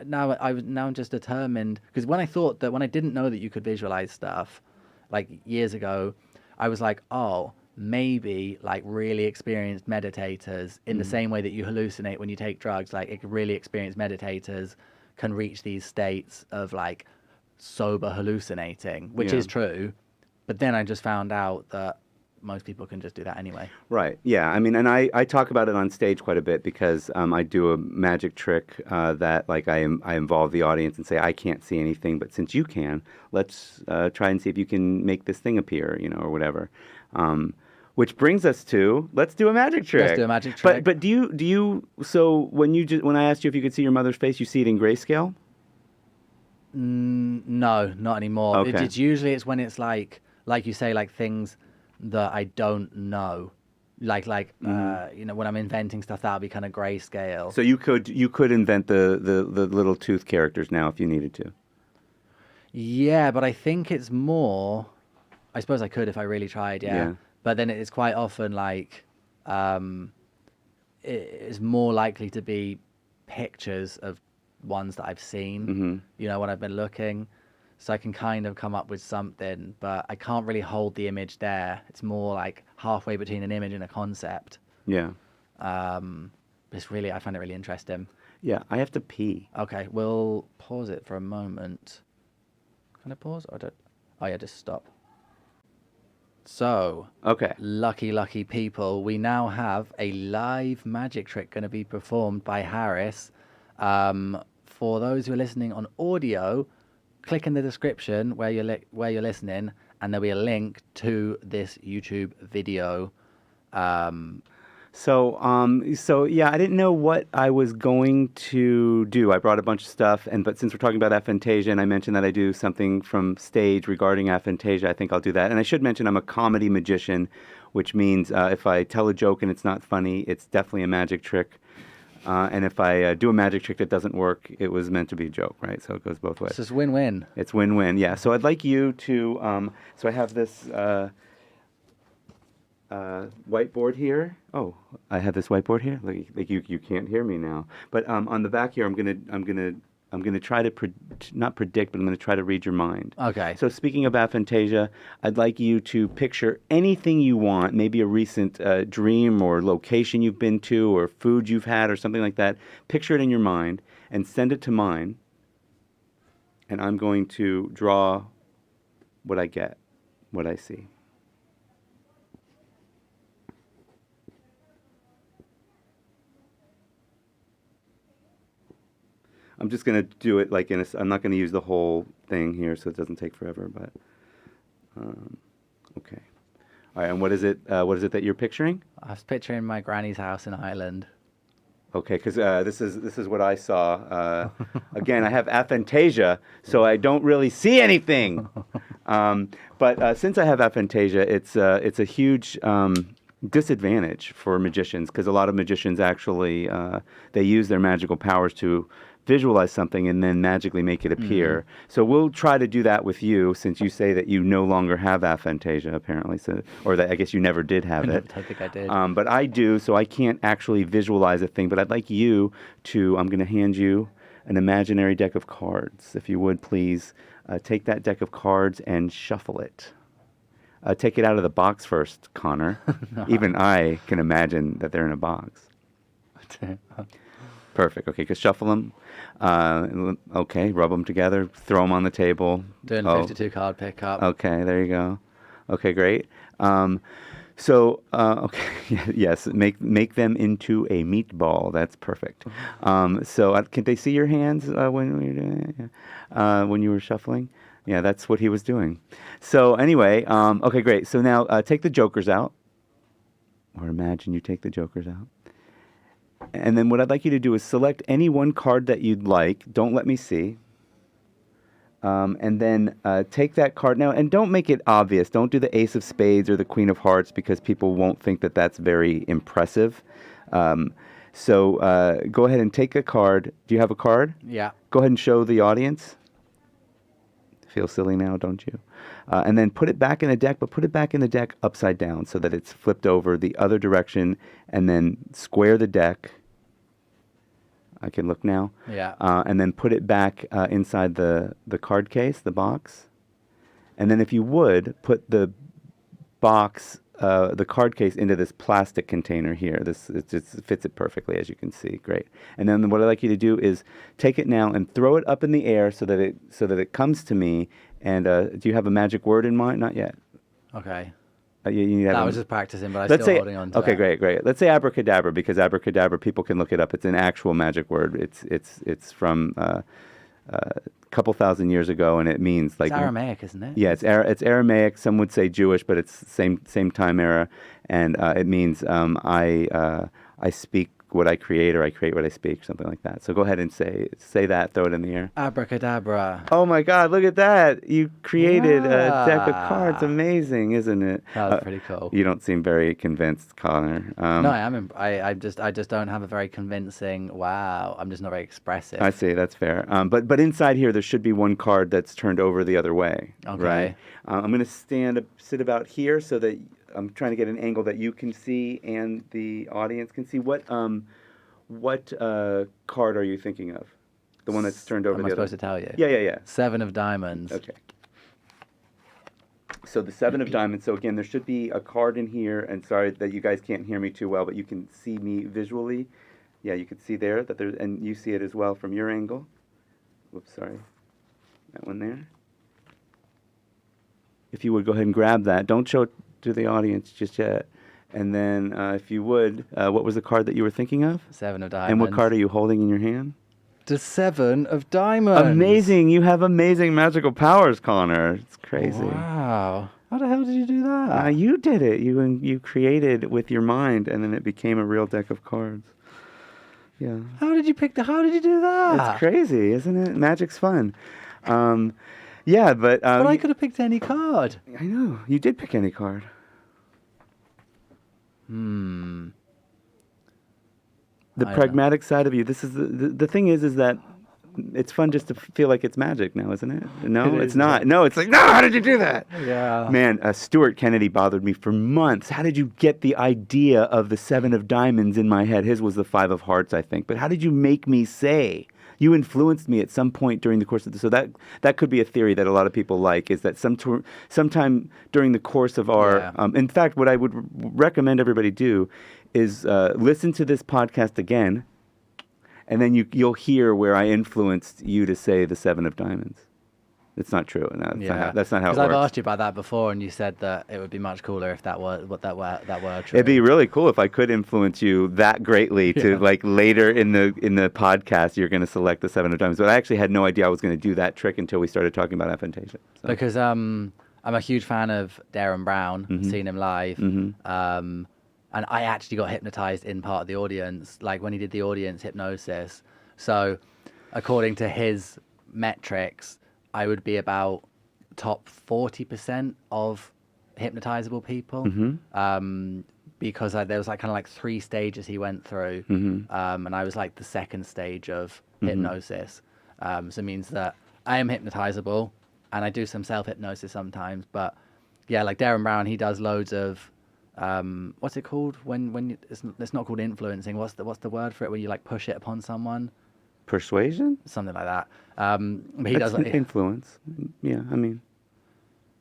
now I'm just determined, because when I didn't know that you could visualize stuff, like years ago, I was like, oh, maybe like really experienced meditators, in the same way that you hallucinate when you take drugs, like really experienced meditators can reach these states of like sober hallucinating, which Yeah. is true. But then I just found out that most people can just do that anyway. Right. Yeah. I mean, and I talk about it on stage quite a bit because I do a magic trick that like I involve the audience and say I can't see anything, but since you can, let's try and see if you can make this thing appear, or whatever. Which brings us to let's do a magic trick. Let's do a magic trick. But do you so when I asked you if you could see your mother's face, you see it in grayscale? No, not anymore. Okay. It's usually when it's like you say, like things that I don't know, like when I'm inventing stuff, that'll be kind of grayscale. So you could invent the little tooth characters now if you needed to. Yeah, but I think it's more. I suppose I could if I really tried. Yeah. But then it's quite often like it's more likely to be pictures of ones that I've seen, when I've been looking. So I can kind of come up with something, but I can't really hold the image there. It's more like halfway between an image and a concept. Yeah. I find it really interesting. Yeah, I have to pee. Okay, we'll pause it for a moment. Can I pause? Or oh yeah, just stop. So, Okay. lucky people, we now have a live magic trick going to be performed by Harris. For those who are listening on audio, click in the description where you're listening, and there'll be a link to this YouTube video. So yeah, I didn't know what I was going to do. I brought a bunch of stuff, but since we're talking about aphantasia, and I mentioned that I do something from stage regarding aphantasia, I think I'll do that. And I should mention I'm a comedy magician, which means if I tell a joke and it's not funny, it's definitely a magic trick. And if I do a magic trick that doesn't work, it was meant to be a joke, right? So it goes both ways. It's just win-win. It's win-win, yeah. So I'd like you to, so I have this whiteboard here. Oh, I have this whiteboard here. Like you can't hear me now. But on the back here, I'm gonna try to not predict, but I'm gonna try to read your mind. Okay. So speaking of aphantasia, I'd like you to picture anything you want, maybe a recent dream or location you've been to or food you've had or something like that. Picture it in your mind and send it to mine. And I'm going to draw what I get, what I see. I'm just going to do it like I'm not going to use the whole thing here so it doesn't take forever, but okay. All right, and what is it that you're picturing? I was picturing my granny's house in Ireland. Okay, because this is what I saw. Again, I have aphantasia, so I don't really see anything. But since I have aphantasia, it's a huge disadvantage for magicians because a lot of magicians actually they use their magical powers to visualize something and then magically make it appear. So we'll try to do that with you since you say that you no longer have aphantasia apparently, or that I guess you never did have it. I think I did. But I do, so I can't actually visualize a thing. But I'd like you to, I'm going to hand you an imaginary deck of cards. If you would please take that deck of cards and shuffle it. Take it out of the box first, Connor. No. Even I can imagine that they're in a box. Perfect. Okay, just shuffle them. Okay, rub them together, throw them on the table. Doing 52 card pickup. Okay, there you go. Okay, great. Okay, yes, make them into a meatball. That's perfect. Can they see your hands when you're doing it? When you were shuffling? Yeah, that's what he was doing. So anyway, okay, great. So now take the jokers out, or imagine you take the jokers out. And then what I'd like you to do is select any one card that you'd like. Don't let me see. And then take that card now, and don't make it obvious. Don't do the Ace of Spades or the Queen of Hearts because people won't think that that's very impressive. So go ahead and take a card. Do you have a card? Yeah. Go ahead and show the audience. Feel silly now, don't you? And then put it back in the deck, but put it back in the deck upside down so that it's flipped over the other direction, and then square the deck. I can look now. Yeah. And then put it back inside the card case, the box. And then if you would, put the box the card case into this plastic container here. It just fits it perfectly, as you can see. Great. And then what I'd like you to do is take it now and throw it up in the air so that it comes to me. And do you have a magic word in mind? Not yet. Okay. You need to have I was just practicing, but I'm let's still say, holding on to okay, it. great. Let's say abracadabra, because abracadabra, people can look it up. It's an actual magic word. It's from a couple thousand years ago, and it means like It's Aramaic, isn't it? yeah, it's Aramaic. Some would say Jewish, but it's same time era, and it means I speak what I create, or I create what I speak, something like that. So go ahead and say that. Throw it in the air. Abracadabra. Oh my God! Look at that! You created a deck of cards. Yeah. Amazing, isn't it? That was pretty cool. You don't seem very convinced, Connor. No, I am. I just don't have a very convincing. Wow, I'm just not very expressive. I see. That's fair. But inside here, there should be one card that's turned over the other way. Okay. Right. I'm going to sit about here so that I'm trying to get an angle that you can see and the audience can see. What card are you thinking of? The one that's turned over Am the I other. supposed to tell you? Yeah. 7 of diamonds. Okay. So the 7 of diamonds. So again, there should be a card in here. And sorry that you guys can't hear me too well, but you can see me visually. Yeah, you can see there that there's, and you see it as well from your angle. Whoops, sorry. That one there. If you would go ahead and grab that. Don't show it to the audience just yet. And then, if you would, what was the card that you were thinking of? 7 of diamonds. And what card are you holding in your hand? The 7 of diamonds. Amazing! You have amazing magical powers, Connor. It's crazy. Wow. How the hell did you do that? You did it. You created with your mind, and then it became a real deck of cards. Yeah. How did you do that? It's crazy, isn't it? Magic's fun. Yeah, but I could have picked any card. I know. You did pick any card. Hmm. The pragmatic side of you. This is the thing is that it's fun just to feel like it's magic now, isn't it? No, it's not. No, it's like, no, how did you do that? Yeah. Man, Stuart Kennedy bothered me for months. How did you get the idea of the 7 of diamonds in my head? His was the 5 of hearts, I think. But how did you make me say? You influenced me at some point during the course of this. So that could be a theory that a lot of people like, is that sometime during the course of our... Yeah. In fact, what I would recommend everybody do is listen to this podcast again, and then you'll hear where I influenced you to say the 7 of diamonds. It's not true. No, that's not how it works. Because I've asked you about that before, and you said that it would be much cooler if that were true. It'd be really cool if I could influence you that greatly to like later in the podcast you're going to select the 7 of diamonds. But I actually had no idea I was going to do that trick until we started talking about aphantasia. So. Because I'm a huge fan of Darren Brown, seen him live. Mm-hmm. And I actually got hypnotized in part of the audience, like when he did the audience hypnosis. So according to his metrics, I would be about top 40% of hypnotizable people. Mm-hmm. Because there was like kind of like 3 stages he went through. Mm-hmm. And I was like the 2nd stage of hypnosis. So it means that I am hypnotizable, and I do some self-hypnosis sometimes. But yeah, like Darren Brown, he does loads of... what's it called when it's not called influencing? What's the word for it when you like push it upon someone? Persuasion? Something like that. But he That's does like influence. Yeah, I mean,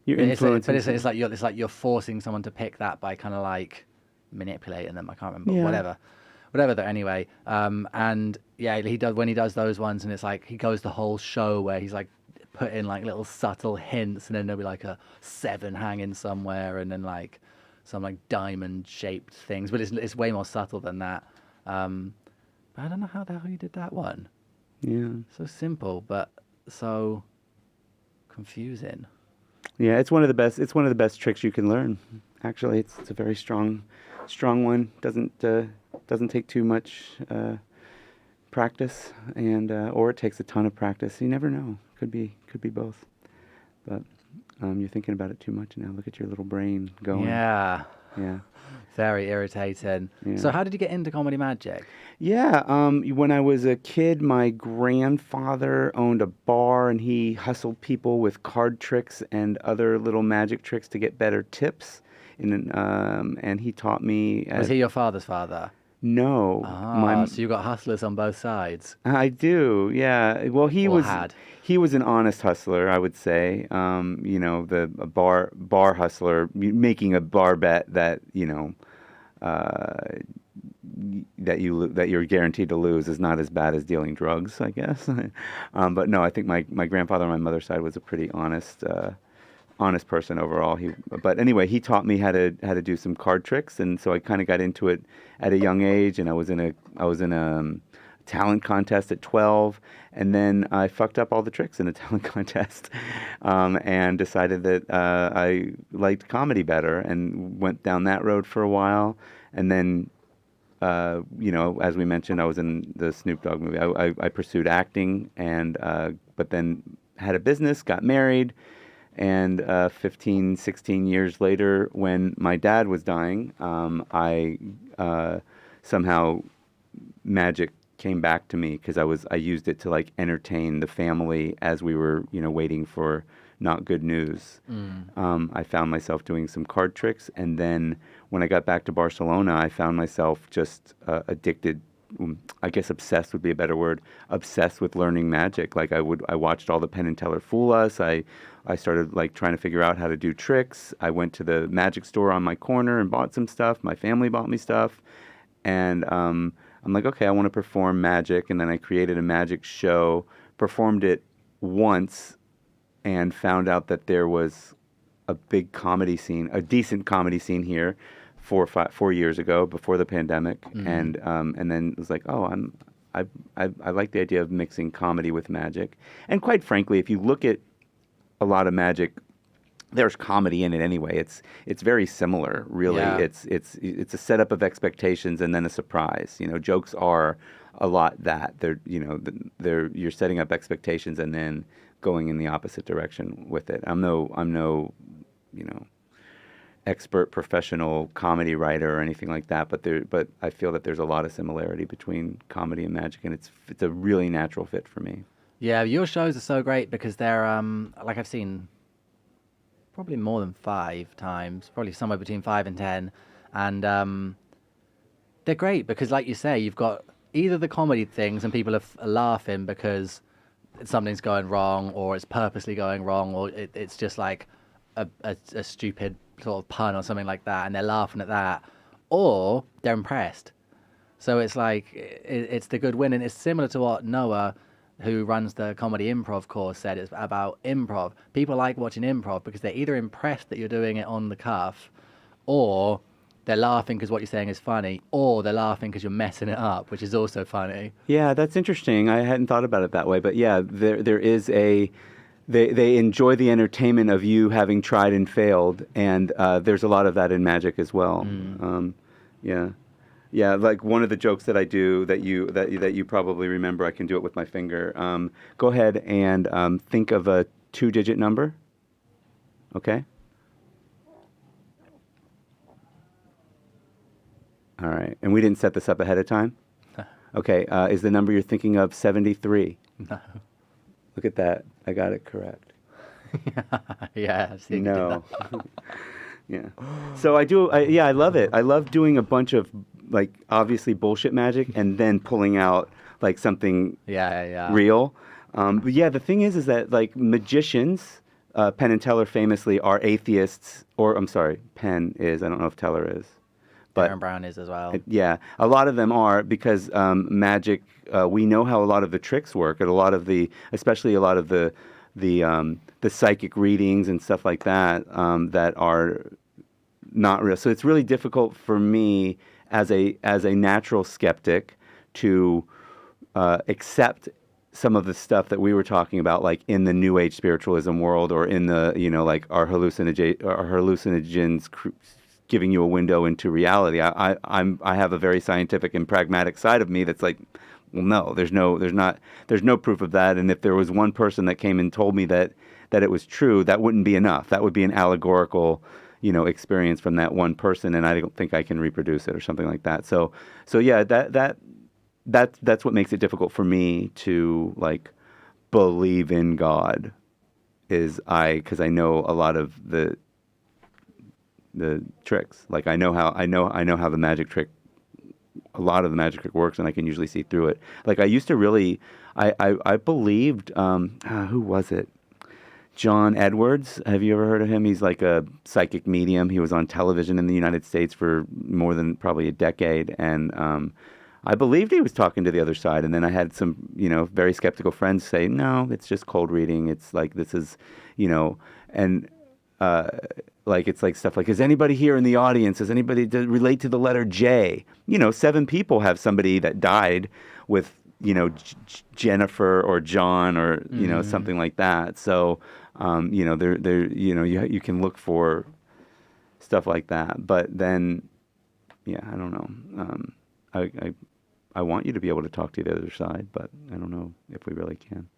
you're influencing. It's like you're forcing someone to pick that by kind of like manipulating them. I can't remember. Yeah. Whatever. Though anyway. And yeah, he does those ones, and it's like he goes the whole show where he's like put in like little subtle hints, and then there'll be like a 7 hanging somewhere, and then like some like diamond shaped things, but it's way more subtle than that. But I don't know how the hell you did that one. Yeah. So simple, but so confusing. Yeah, it's one of the best. It's one of the best tricks you can learn. Actually, it's a very strong one. Doesn't take too much practice, and or it takes a ton of practice. You never know. Could be both. But you're thinking about it too much now. Look at your little brain going. Yeah. Yeah. Very irritating. Yeah. So how did you get into comedy magic? Yeah, when I was a kid, my grandfather owned a bar, and he hustled people with card tricks and other little magic tricks to get better tips. And he taught me... Was he your father's father? No, So you got hustlers on both sides, I do, yeah. Well, or had. he was an honest hustler, I would say. You know, a bar hustler making a bar bet that uh, that you're guaranteed to lose is not as bad as dealing drugs, I guess. But no, I think my grandfather on my mother's side was a pretty honest person overall. But anyway, he taught me how to do some card tricks, and so I kind of got into it at a young age. And I was in a talent contest at 12, and then I fucked up all the tricks in the talent contest, and decided that I liked comedy better, and went down that road for a while, and then. As we mentioned, I was in the Snoop Dogg movie. I pursued acting, and but then had a business, got married, and 15, 16 years later, when my dad was dying, I somehow magic came back to me because I used it to like entertain the family as we were waiting for not good news. I found myself doing some card tricks, and then when I got back to Barcelona, I found myself just addicted. I guess obsessed would be a better word. Obsessed with learning magic. Like I watched all the Penn and Teller fool us. I started like trying to figure out how to do tricks. I went to the magic store on my corner and bought some stuff. My family bought me stuff, and I'm like, okay, I want to perform magic, and then I created a magic show, performed it once, and found out that there was a big comedy scene, a decent comedy scene here, 4 years ago before the pandemic, and then it was like, oh, I like the idea of mixing comedy with magic, and quite frankly, if you look at a lot of magic, there's comedy in it anyway. It's very similar, really. Yeah. It's a setup of expectations and then a surprise. Jokes are a lot that they're you're setting up expectations and then going in the opposite direction with it. I'm no expert professional comedy writer or anything like that, but I feel that there's a lot of similarity between comedy and magic, and it's a really natural fit for me. Yeah, your shows are so great because they're like I've seen probably more than 5 times, probably somewhere between 5 and 10, and they're great because, like you say, you've got either the comedy things and people are laughing because something's going wrong, or it's purposely going wrong, or it's just like a stupid sort of pun or something like that, and they're laughing at that, or they're impressed. So it's like it's the good win, and it's similar to what Noah, who runs the comedy improv course, said. It's about improv. People like watching improv because they're either impressed that you're doing it on the cuff, or they're laughing because what you're saying is funny, or they're laughing because you're messing it up, which is also funny. Yeah, that's interesting. I hadn't thought about it that way, but yeah, there is they enjoy the entertainment of you having tried and failed, and there's a lot of that in magic as well. Yeah. Yeah, like one of the jokes that I do that you probably remember, I can do it with my finger. Go ahead and think of a 2-digit number. Okay? All right. And we didn't set this up ahead of time? Okay. Is the number you're thinking of 73? No. Look at that. I got it correct. Yeah, I see you did No. that. Yeah. So I love it. I love doing a bunch of like obviously bullshit magic and then pulling out like something Yeah. real. But yeah, the thing is that like magicians, Penn and Teller famously are atheists, or I'm sorry, Penn is. I don't know if Teller is. But Darren Brown is as well. yeah, a lot of them are because magic. We know how a lot of the tricks work, and especially a lot of the psychic readings and stuff like that that are not real. So it's really difficult for me as a natural skeptic to accept some of the stuff that we were talking about, like in the New Age spiritualism world, or in the like our hallucinogens giving you a window into reality. I have a very scientific and pragmatic side of me that's like, well, no, there's no proof of that. And if there was one person that came and told me that it was true, that wouldn't be enough. That would be an allegorical, experience from that one person, and I don't think I can reproduce it or something like that. So yeah, that's what makes it difficult for me to like believe in God, because I know a lot of the tricks. Like I know how the magic trick a lot of the magic trick works, and I can usually see through it. Like I used to really, I believed, who was it? John Edwards. Have you ever heard of him? He's like a psychic medium. He was on television in the United States for more than probably a decade, and I believed he was talking to the other side. And then I had some, very skeptical friends say, no, it's just cold reading. It's like this is, and like it's like stuff like, is anybody here in the audience? Does anybody relate to the letter J? 7 people have somebody that died with, Jennifer or John or something like that. So you can look for stuff like that. But then, yeah, I don't know. I want you to be able to talk to the other side, but I don't know if we really can.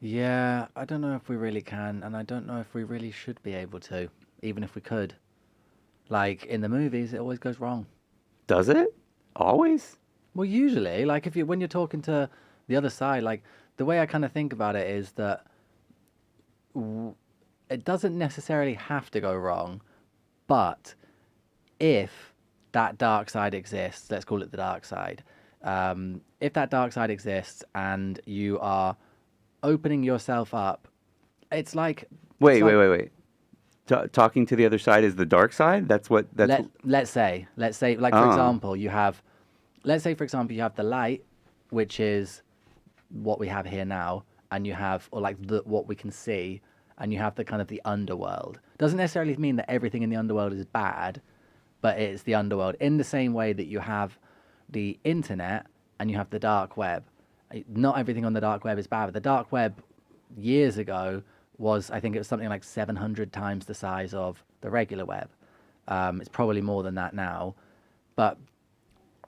Yeah, I don't know if we really can, and I don't know if we really should be able to, even if we could. Like, in the movies, it always goes wrong. Does it? Always? Well, usually, like, when you're talking to the other side, like, the way I kind of think about it is that it doesn't necessarily have to go wrong, but if that dark side exists, let's call it the dark side, if that dark side exists and you are opening yourself up, it's like wait. Talking to the other side is the dark side. Let's say like for example you have the light, which is what we have here now, and you have what we can see, and you have the kind of the underworld. Doesn't necessarily mean that everything in the underworld is bad, but it's the underworld in the same way that you have the internet and you have the dark web. Not everything on the dark web is bad, but the dark web years ago I think it was something like 700 times the size of the regular web. It's probably more than that now. But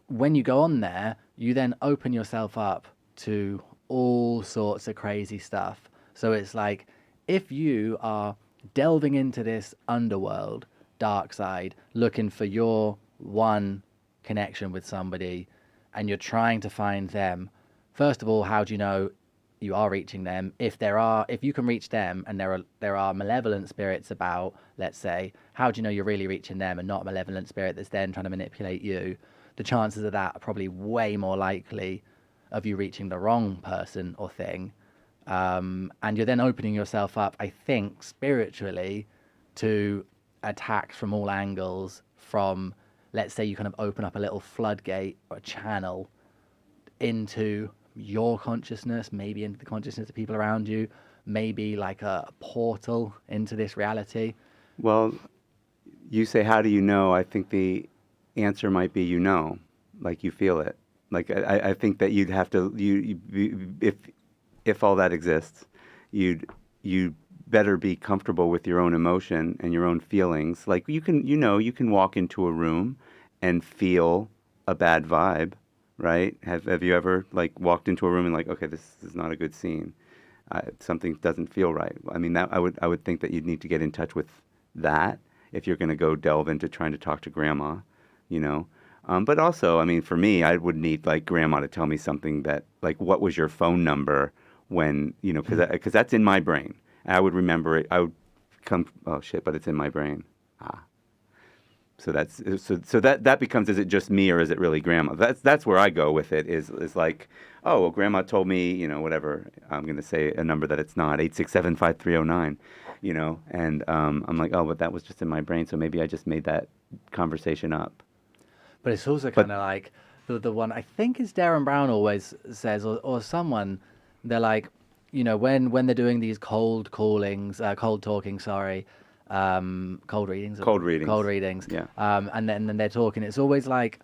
when you go on there, you then open yourself up to all sorts of crazy stuff. So it's like, if you are delving into this underworld, dark side, looking for your one connection with somebody, and you're trying to find them, first of all, how do you know you are reaching them? If you can reach them and there are malevolent spirits about, let's say, how do you know you're really reaching them and not a malevolent spirit that's then trying to manipulate you? The chances of that are probably way more likely of you reaching the wrong person or thing. And you're then opening yourself up, I think, spiritually to attacks from all angles from, let's say you kind of open up a little floodgate or a channel into your consciousness, maybe into the consciousness of people around you, maybe like a portal into this reality. Well, you say, how do you know? I think the answer might be, like you feel it. Like I think that you'd have to, if all that exists, you better be comfortable with your own emotion and your own feelings. Like you can walk into a room and feel a bad vibe, right? Have you ever like walked into a room and like, okay, this is not a good scene. Something doesn't feel right. I mean, that I would think that you'd need to get in touch with that if you're going to go delve into trying to talk to grandma, But also, I mean, for me, I would need like grandma to tell me something that like, what was your phone number when, because that's in my brain. I would remember it. I would come, oh shit, but it's in my brain. So that becomes, is it just me or is it really grandma? That's where I go with it is like, oh, well, grandma told me, whatever, I'm going to say a number that it's not, 867-5309, and I'm like, oh, but that was just in my brain. So maybe I just made that conversation up. But it's also kind of like the one I think is Darren Brown always says, or someone, they're like, when they're doing these cold readings. Cold readings. Yeah. And then they're talking. It's always like,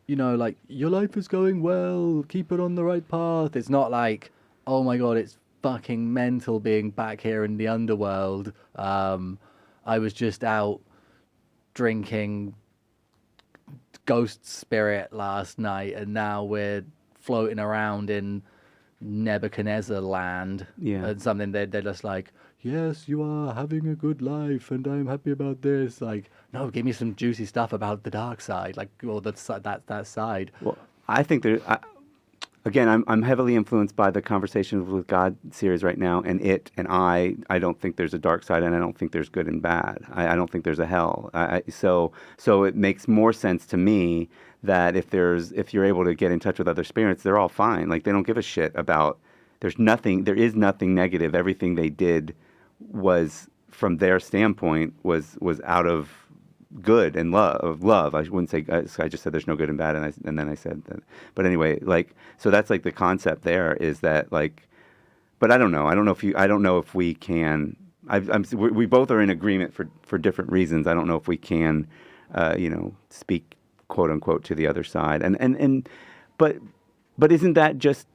like, your life is going well, keep it on the right path. It's not like, oh my God, it's fucking mental being back here in the underworld. I was just out drinking Ghost Spirit last night, and now we're floating around in Nebuchadnezzar land. Yeah. And something they're just like, yes, you are having a good life, and I'm happy about this. Like, no, give me some juicy stuff about the dark side, like, or that side. Well, I think again, I'm heavily influenced by the Conversations with God series right now, and I don't think there's a dark side, and I don't think there's good and bad. I don't think there's a hell. So it makes more sense to me that if you're able to get in touch with other spirits, they're all fine. Like, they don't give a shit about. There is nothing negative. Everything they did was, from their standpoint, was out of good and love. I wouldn't say. I just said there's no good and bad, and then I said that. But anyway, like, so that's like the concept there is that, like, but I don't know. I don't know if we can. We both are in agreement for different reasons. I don't know if we can, speak quote unquote to the other side. But isn't that just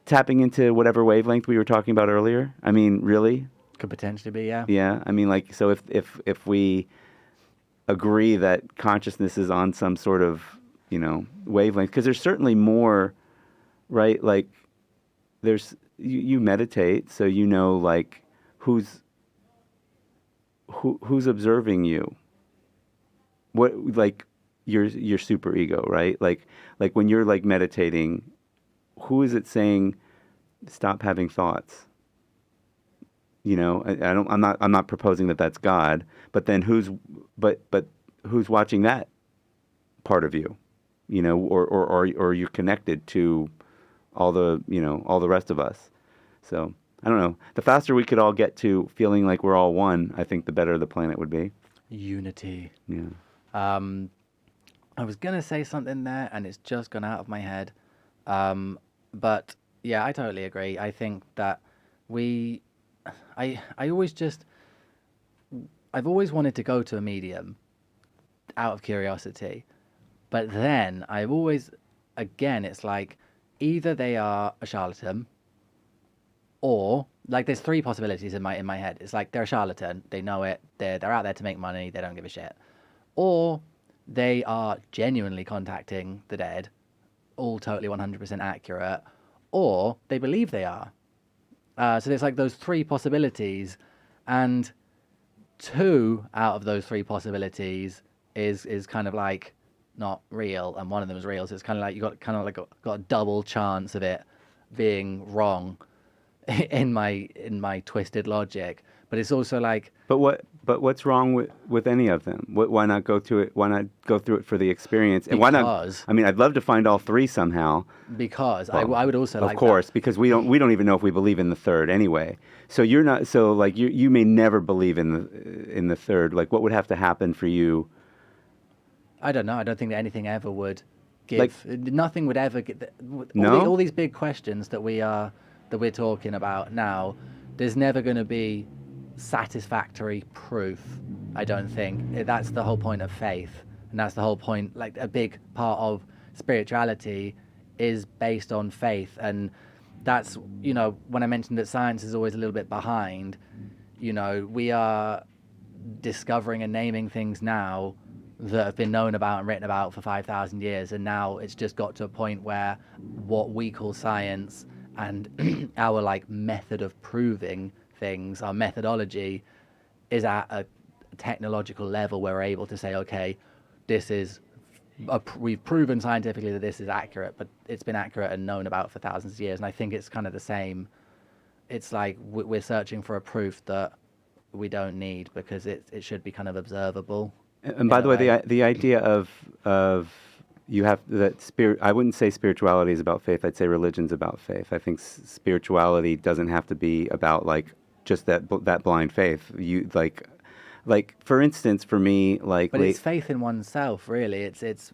tapping into whatever wavelength we were talking about earlier? I mean, really? Could potentially be, yeah. Yeah. I mean, like, so if we agree that consciousness is on some sort of, wavelength, because there's certainly more, right? Like, you meditate, so like who's observing you. What, like, your super ego, right? Like when you're like meditating, who is it saying stop having thoughts? I'm not proposing that that's God, but then who's watching that part of you? Or you're connected to all the rest of us. So I don't know. The faster we could all get to feeling like we're all one, I think the better the planet would be. Unity. Yeah. I was gonna say something there, and it's just gone out of my head. But yeah, I totally agree. I think that I've always wanted to go to a medium out of curiosity, but then again, it's like either they are a charlatan, or like there's three possibilities in my head. It's like they're a charlatan, they know it, they're out there to make money, they don't give a shit, or they are genuinely contacting the dead, all totally 100% accurate, or they believe they are. So there's like those three possibilities, and two out of those three possibilities is kind of like not real, and one of them is real. So it's kind of like you got a double chance of it being wrong in my twisted logic. But it's also like, But what's wrong with any of them? Why not go to it? Why not go through it for the experience? And why not? I mean, I'd love to find all three somehow. Because I would also like, of course, because we don't even know if we believe in the third anyway. So you're not. So like you may never believe in the third. Like, what would have to happen for you? I don't know. I don't think that anything ever would give. Nothing would ever get. No? All these big questions that we're talking about now. There's never going to be satisfactory proof. I don't think that's the whole point of faith, and that's the whole point. Like, a big part of spirituality is based on faith, and that's when I mentioned that science is always a little bit behind. We are discovering and naming things now that have been known about and written about for 5,000 years, and now it's just got to a point where what we call science and our like method of proving things, our methodology, is at a technological level where we're able to say, okay, we've proven scientifically that this is accurate, but it's been accurate and known about for thousands of years. And I think it's kind of the same. It's like we're searching for a proof that we don't need, because it should be kind of observable. And by the way, the idea of you have that spirit. I wouldn't say spirituality is about faith. I'd say religion's about faith. I think spirituality doesn't have to be about like just that blind faith. You like for instance, for me, like. But it's faith in oneself, really. It's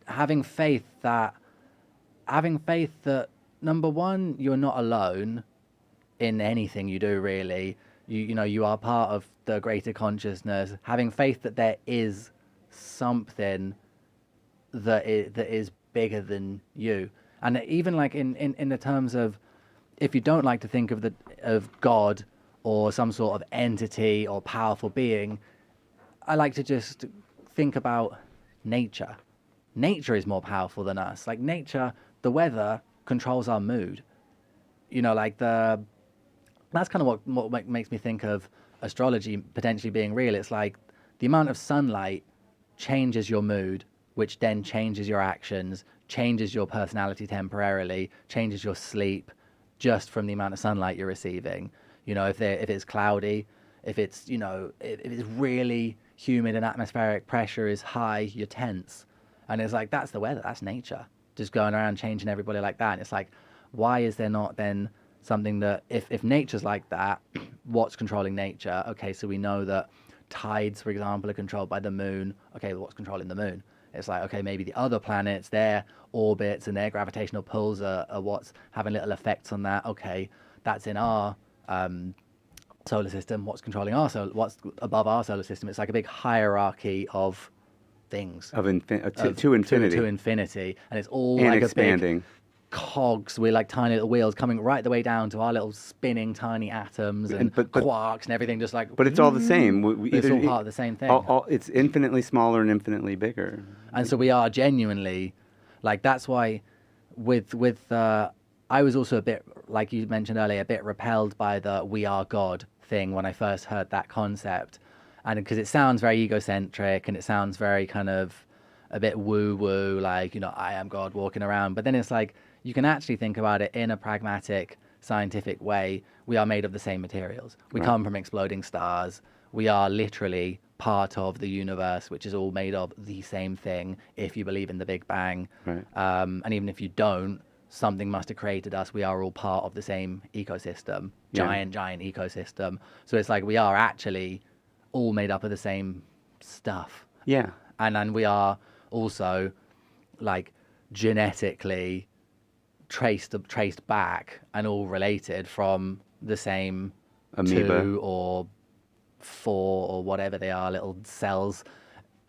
having faith that number one, you're not alone in anything you do, really. You are part of the greater consciousness. Having faith that there is something that is bigger than you, and even like in the terms of, if you don't like to think of God or some sort of entity or powerful being, I like to just think about nature. Nature is more powerful than us. Like, nature, the weather controls our mood. That's kind of what makes me think of astrology potentially being real. It's like the amount of sunlight changes your mood which then changes your actions, changes your personality temporarily, changes your sleep just from the amount of sunlight you're receiving. If it's cloudy, if it's, if it's really humid and atmospheric pressure is high, you're tense. And it's like, that's the weather, that's nature. Just going around changing everybody like that. And it's like, why is there not then something that, if nature's like that, what's controlling nature? Okay, so we know that tides, for example, are controlled by the moon. Okay, well, what's controlling the moon? It's like, okay, maybe the other planets, their orbits and their gravitational pulls are what's having little effects on that. Okay, that's in our solar system. What's controlling what's above our solar system? It's like a big hierarchy of things. To infinity. To infinity. And it's all and like expanding. a big cogs. We're like tiny little wheels coming right the way down to our little spinning tiny atoms and quarks and everything, just like... But it's all the same. It's all part of the same thing. It's infinitely smaller and infinitely bigger. And so we are genuinely... Like, that's why I was also a bit, like you mentioned earlier, a bit repelled by the "we are God" thing when I first heard that concept. And because it sounds very egocentric and it sounds very kind of a bit woo-woo, like, I am God walking around. But then it's like, you can actually think about it in a pragmatic, scientific way. We are made of the same materials. We come from exploding stars. We are literally part of the universe, which is all made of the same thing, if you believe in the Big Bang. Right. And even if you don't, something must have created us. We are all part of the same ecosystem, giant ecosystem. So it's like we are actually all made up of the same stuff. Yeah. And then we are also like genetically traced back and all related from the same amoeba 2 or 4 or whatever they are, little cells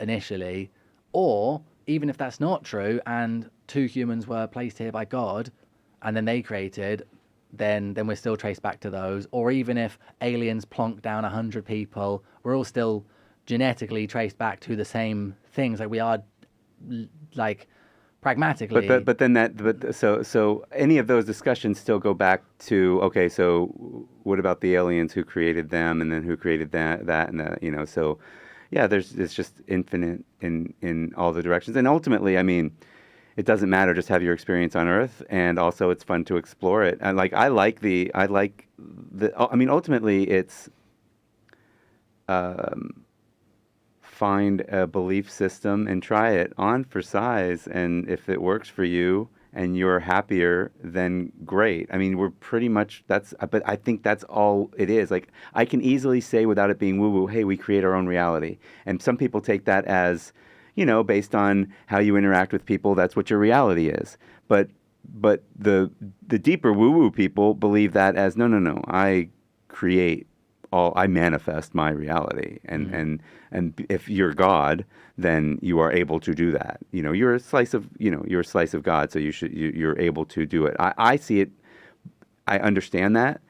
initially. Or even if that's not true and 2 humans were placed here by God and then they created, then we're still traced back to those. Or even if aliens plonk down 100 people, we're all still genetically traced back to the same things. Like we are, like, pragmatically. So any of those discussions still go back to, okay, so what about the aliens, who created them, and then who created that and that, so yeah, it's just infinite in all the directions. And ultimately, I mean, it doesn't matter, just have your experience on Earth, and also it's fun to explore it. And ultimately it's find a belief system and try it on for size, and if it works for you and you're happier, then great. I mean, we're pretty much, but I think that's all it is. Like, I can easily say without it being woo-woo, hey, we create our own reality. And some people take that as, based on how you interact with people, that's what your reality is. But the deeper woo-woo people believe that as, no, I manifest my reality, and if you're God, then you are able to do that. You're a slice of God, so you're able to do it. I see it. I understand that,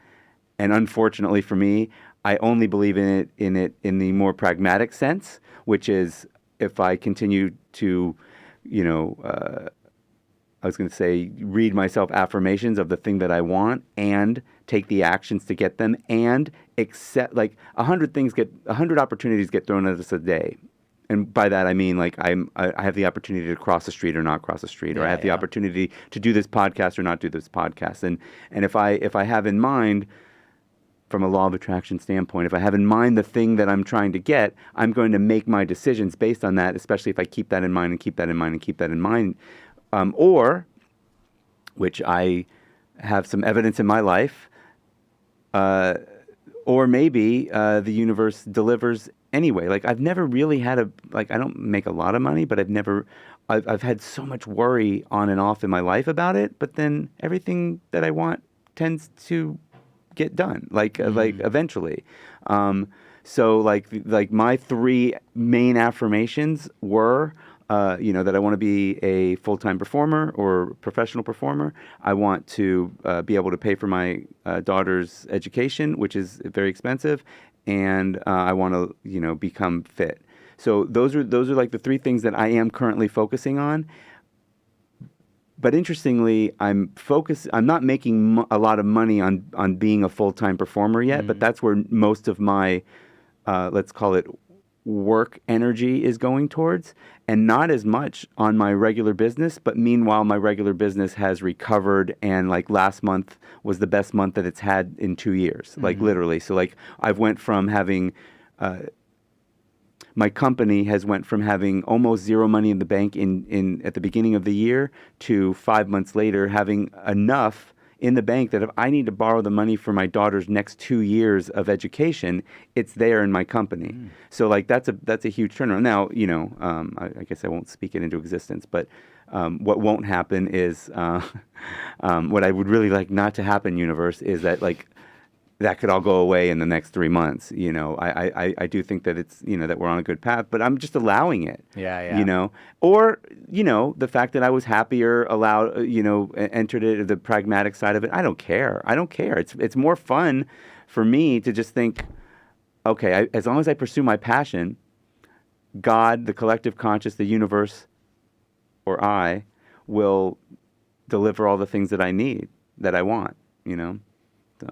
and unfortunately for me, I only believe in it in the more pragmatic sense, which is if I continue to, I was going to say, read myself affirmations of the thing that I want and take the actions to get them, and accept, like, 100 opportunities get thrown at us a day. And by that, I mean, like, I have the opportunity to cross the street or not cross the street, or I have the opportunity to do this podcast or not do this podcast. And if I have in mind, from a law of attraction standpoint, if I have in mind the thing that I'm trying to get, I'm going to make my decisions based on that, especially if I keep that in mind and keep that in mind and keep that in mind. Or, which I have some evidence in my life, or maybe the universe delivers anyway. Like, I've never really had I don't make a lot of money, but I've had so much worry on and off in my life about it, but then everything that I want tends to get done, like eventually. So like my 3 main affirmations were, that I want to be a full-time performer or professional performer. I want to be able to pay for my daughter's education, which is very expensive, and I want to, become fit. So those are like the 3 things that I am currently focusing on. But interestingly, I'm not making a lot of money on being a full-time performer yet, but that's where most of my, let's call it, work energy is going towards, and not as much on my regular business. But meanwhile, my regular business has recovered, and like last month was the best month that it's had in 2 years, like literally. So like I've went from having, my company has went from having almost zero money in the bank in at the beginning of the year to 5 months later having enough in the bank that if I need to borrow the money for my daughter's next 2 years of education, it's there in my company. So like that's a huge turnaround. Now, you know, I guess I won't speak it into existence, but what won't happen is what I would really like not to happen, universe, is that like that could all go away in the next 3 months. You know, I do think that it's, you know, that we're on a good path, but I'm just allowing it. Yeah. You know, or, you know, the fact that I was happier, allowed, you know, entered it, the pragmatic side of it. I don't care. It's more fun for me to just think, okay, as long as I pursue my passion, God, the collective conscious, the universe, or I will deliver all the things that I need, that I want, you know, so.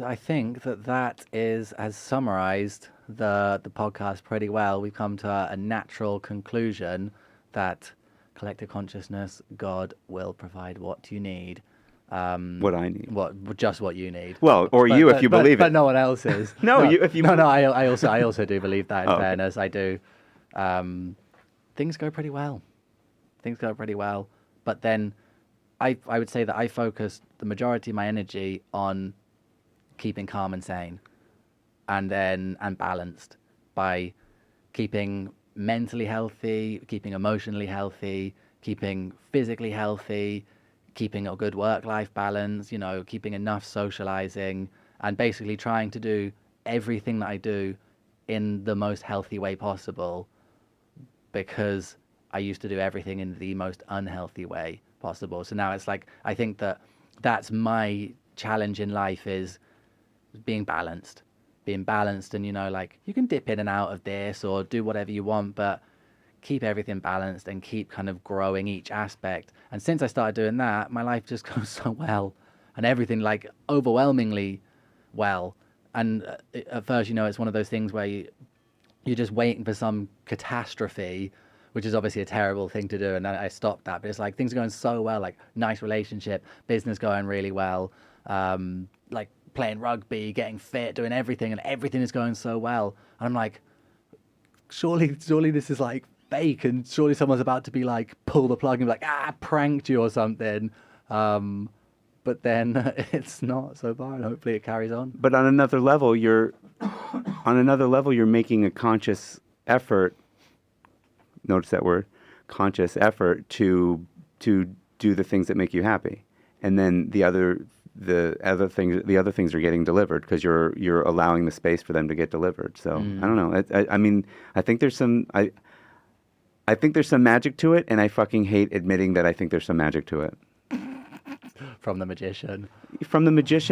I think that has summarized the podcast pretty well. We've come to a natural conclusion that collective consciousness, God will provide what you need. What I need. Just what you need. Well, or you if you believe it. But no one else is. No, you if you. No, I also do believe that. In fairness, okay. I do. Things go pretty well. But then, I would say that I focus the majority of my energy on keeping calm and sane, and balanced by keeping mentally healthy, keeping emotionally healthy, keeping physically healthy, keeping a good work-life balance, you know, keeping enough socializing, and basically trying to do everything that I do in the most healthy way possible, because I used to do everything in the most unhealthy way possible. So now it's like, I think that's my challenge in life, is being balanced, and, you know, like you can dip in and out of this or do whatever you want, but keep everything balanced and keep kind of growing each aspect. And since I started doing that, my life just goes so well, and everything like overwhelmingly well. And at first, you know, it's one of those things where you're just waiting for some catastrophe, which is obviously a terrible thing to do, and I stopped that. But it's like things are going so well, like nice relationship, business going really well, like playing rugby, getting fit, doing everything, and everything is going so well. And I'm like, surely this is like fake, and surely someone's about to be like, pull the plug and be like, pranked you or something. But then it's not so far, and hopefully it carries on. But on another level, you're making a conscious effort. Notice that word, conscious effort to do the things that make you happy, and then the other things are getting delivered because you're allowing the space for them to get delivered. So I don't know. I mean, I think there's some magic to it, and I fucking hate admitting that I think there's some magic to it. From the magician,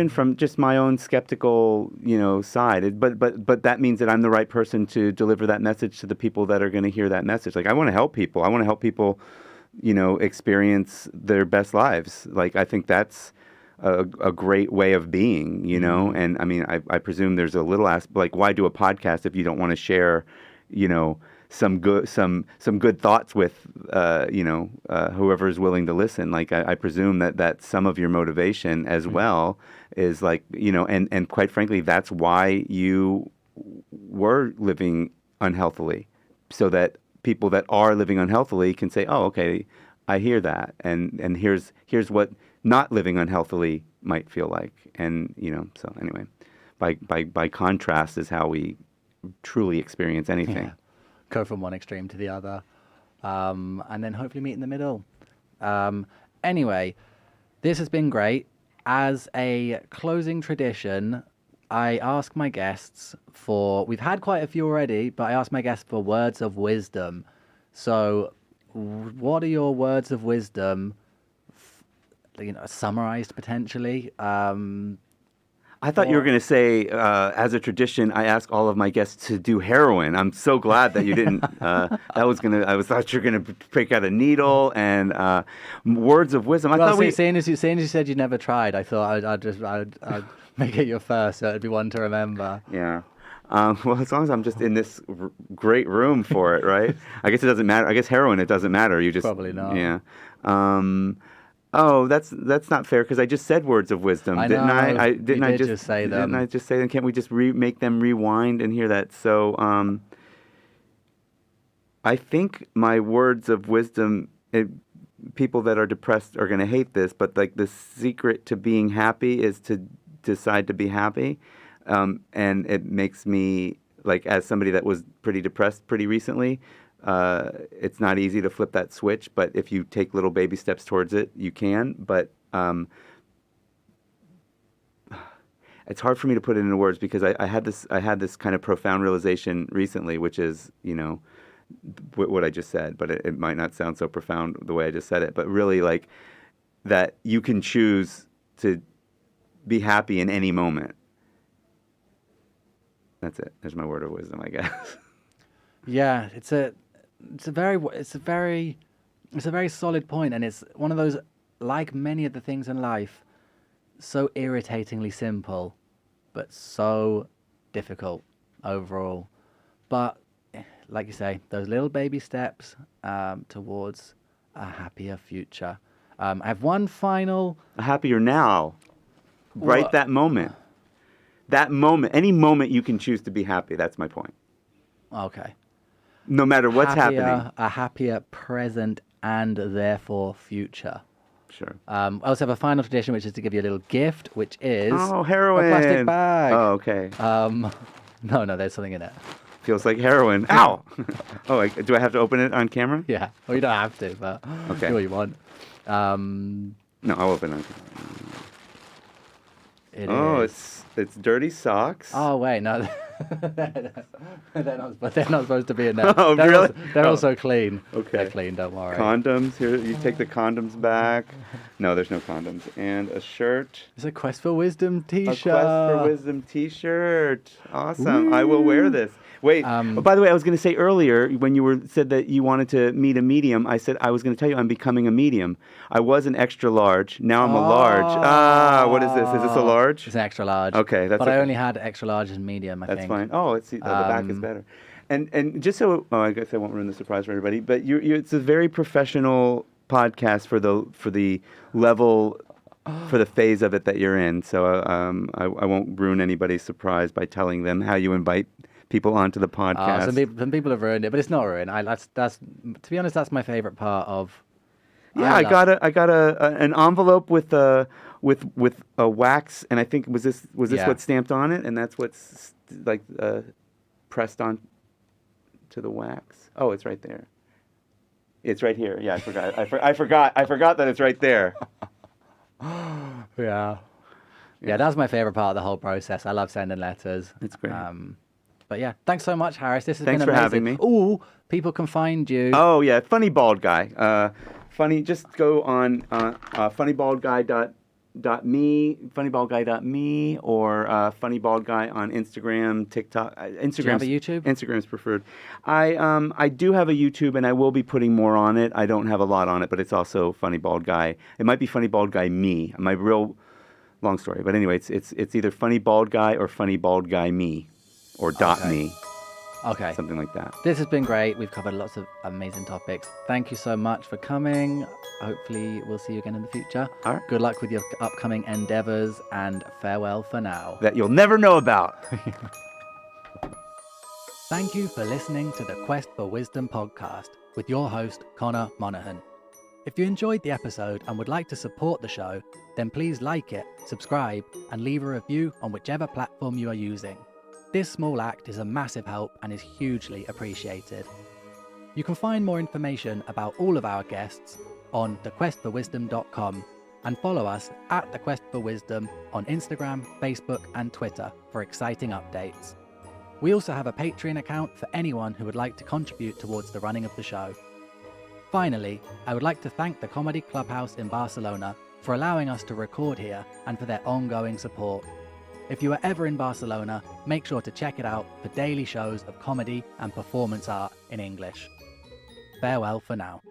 from just my own skeptical, you know, side. But that means that I'm the right person to deliver that message to the people that are going to hear that message. Like, I want to help people, you know, experience their best lives. Like, I think that's a great way of being, you know. And I mean, I presume there's a little like, why do a podcast if you don't want to share, you know, some good thoughts with you know, whoever is willing to listen. Like, I presume that some of your motivation as well is like, you know, and quite frankly, that's why you were living unhealthily, so that people that are living unhealthily can say, oh, okay, I hear that, and here's what not living unhealthily might feel like. And, you know, so anyway, by contrast is how we truly experience anything. Yeah. Go from one extreme to the other, and then hopefully meet in the middle. Anyway, this has been great. As a closing tradition, I ask my guests we've had quite a few already, but I ask my guests for words of wisdom. So what are your words of wisdom, you know, summarized potentially? I thought you were going to say, as a tradition, I ask all of my guests to do heroin. I'm so glad that you didn't. I thought you were going to break out a needle and words of wisdom. Seeing as you said you never tried, I thought I'd make it your first, so it'd be one to remember. Yeah. Well, as long as I'm just in this great room for it, right? I guess it doesn't matter. I guess heroin, it doesn't matter. You just Probably not. Yeah. Oh, that's not fair because I just said words of wisdom, I didn't know. I? You did just say them. Didn't I just say them? Can't we just make them rewind and hear that? So, I think my words of wisdom. People that are depressed are going to hate this, but like the secret to being happy is to decide to be happy. And it makes me, like, as somebody that was pretty depressed pretty recently, it's not easy to flip that switch, but if you take little baby steps towards it, you can. But it's hard for me to put it into words because I had this kind of profound realization recently, which is, what I just said, but it might not sound so profound the way I just said it, but really like that you can choose to be happy in any moment. That's it. There's my word of wisdom, I guess. Yeah, it's a very solid point, and it's one of those, like many of the things in life, so irritatingly simple, but so difficult overall. But like you say, those little baby steps towards a happier future. I have one final. A happier now. Right, What? that moment. That moment, any moment you can choose to be happy. That's my point. Okay. No matter what's happening. A happier present and therefore future. Sure. I also have a final tradition, which is to give you a little gift, which is heroin. a plastic bag. Oh, okay. No, there's something in it. Feels like heroin. Ow! Do I have to open it on camera? Yeah. Well, you don't have to, but Okay. do what you want. No, I'll open it on camera. It's dirty socks. Oh wait, no, they're not supposed to be in there. Oh, they're really? They're also clean. Okay. They're clean. Don't worry. Condoms. Here, you take the condoms back. No, there's no condoms. And a shirt. It's a Quest for Wisdom T-shirt. A Quest for Wisdom T-shirt. Awesome. I will wear this. Wait. By the way, I was going to say earlier when you said that you wanted to meet a medium, I said I was going to tell you I'm becoming a medium. I was an extra large. Now I'm a large. What is this? Is this a large? It's an extra large. Okay, that's. But I only had extra large and medium. I think. That's fine. Oh, the back is better. And just so, I guess I won't ruin the surprise for everybody, but it's a very professional podcast for the level, for the phase of it that you're in. So I won't ruin anybody's surprise by telling them how you invite people onto the podcast. Some people have ruined it, but it's not ruined. That's to be honest, that's my favorite part of. Yeah, I got an envelope with a wax, and I think was this what's stamped on it, and that's what's like pressed on to the wax. Oh, it's right there. It's right here. Yeah, I forgot. I forgot that it's right there. Yeah, that's my favorite part of the whole process. I love sending letters. It's great. But yeah, thanks so much, Harris. This has Thanks been amazing. for having me. Ooh, people can find you. Oh yeah, funny bald guy. Just go on funnybaldguy.me or funnybaldguy on Instagram, TikTok. Instagram. Do you have a YouTube? Instagram's preferred. I do have a YouTube, and I will be putting more on it. I don't have a lot on it, but it's also Funny Bald Guy. It might be Funny Bald Guy Me. My real long story, but anyway, it's either Funny Bald Guy or Funny Bald Guy Me, or .me. Okay. Something like that. This has been great. We've covered lots of amazing topics. Thank you so much for coming. Hopefully we'll see you again in the future. All right. Good luck with your upcoming endeavors, and farewell for now. That you'll never know about. Thank you for listening to the Quest for Wisdom podcast with your host, Connor Monaghan. If you enjoyed the episode and would like to support the show, then please like it, subscribe, and leave a review on whichever platform you are using. This small act is a massive help and is hugely appreciated. You can find more information about all of our guests on thequestforwisdom.com and follow us at The Quest for Wisdom on Instagram, Facebook, and Twitter for exciting updates. We also have a Patreon account for anyone who would like to contribute towards the running of the show. Finally, I would like to thank the Comedy Clubhouse in Barcelona for allowing us to record here and for their ongoing support. If you are ever in Barcelona, make sure to check it out for daily shows of comedy and performance art in English. Farewell for now.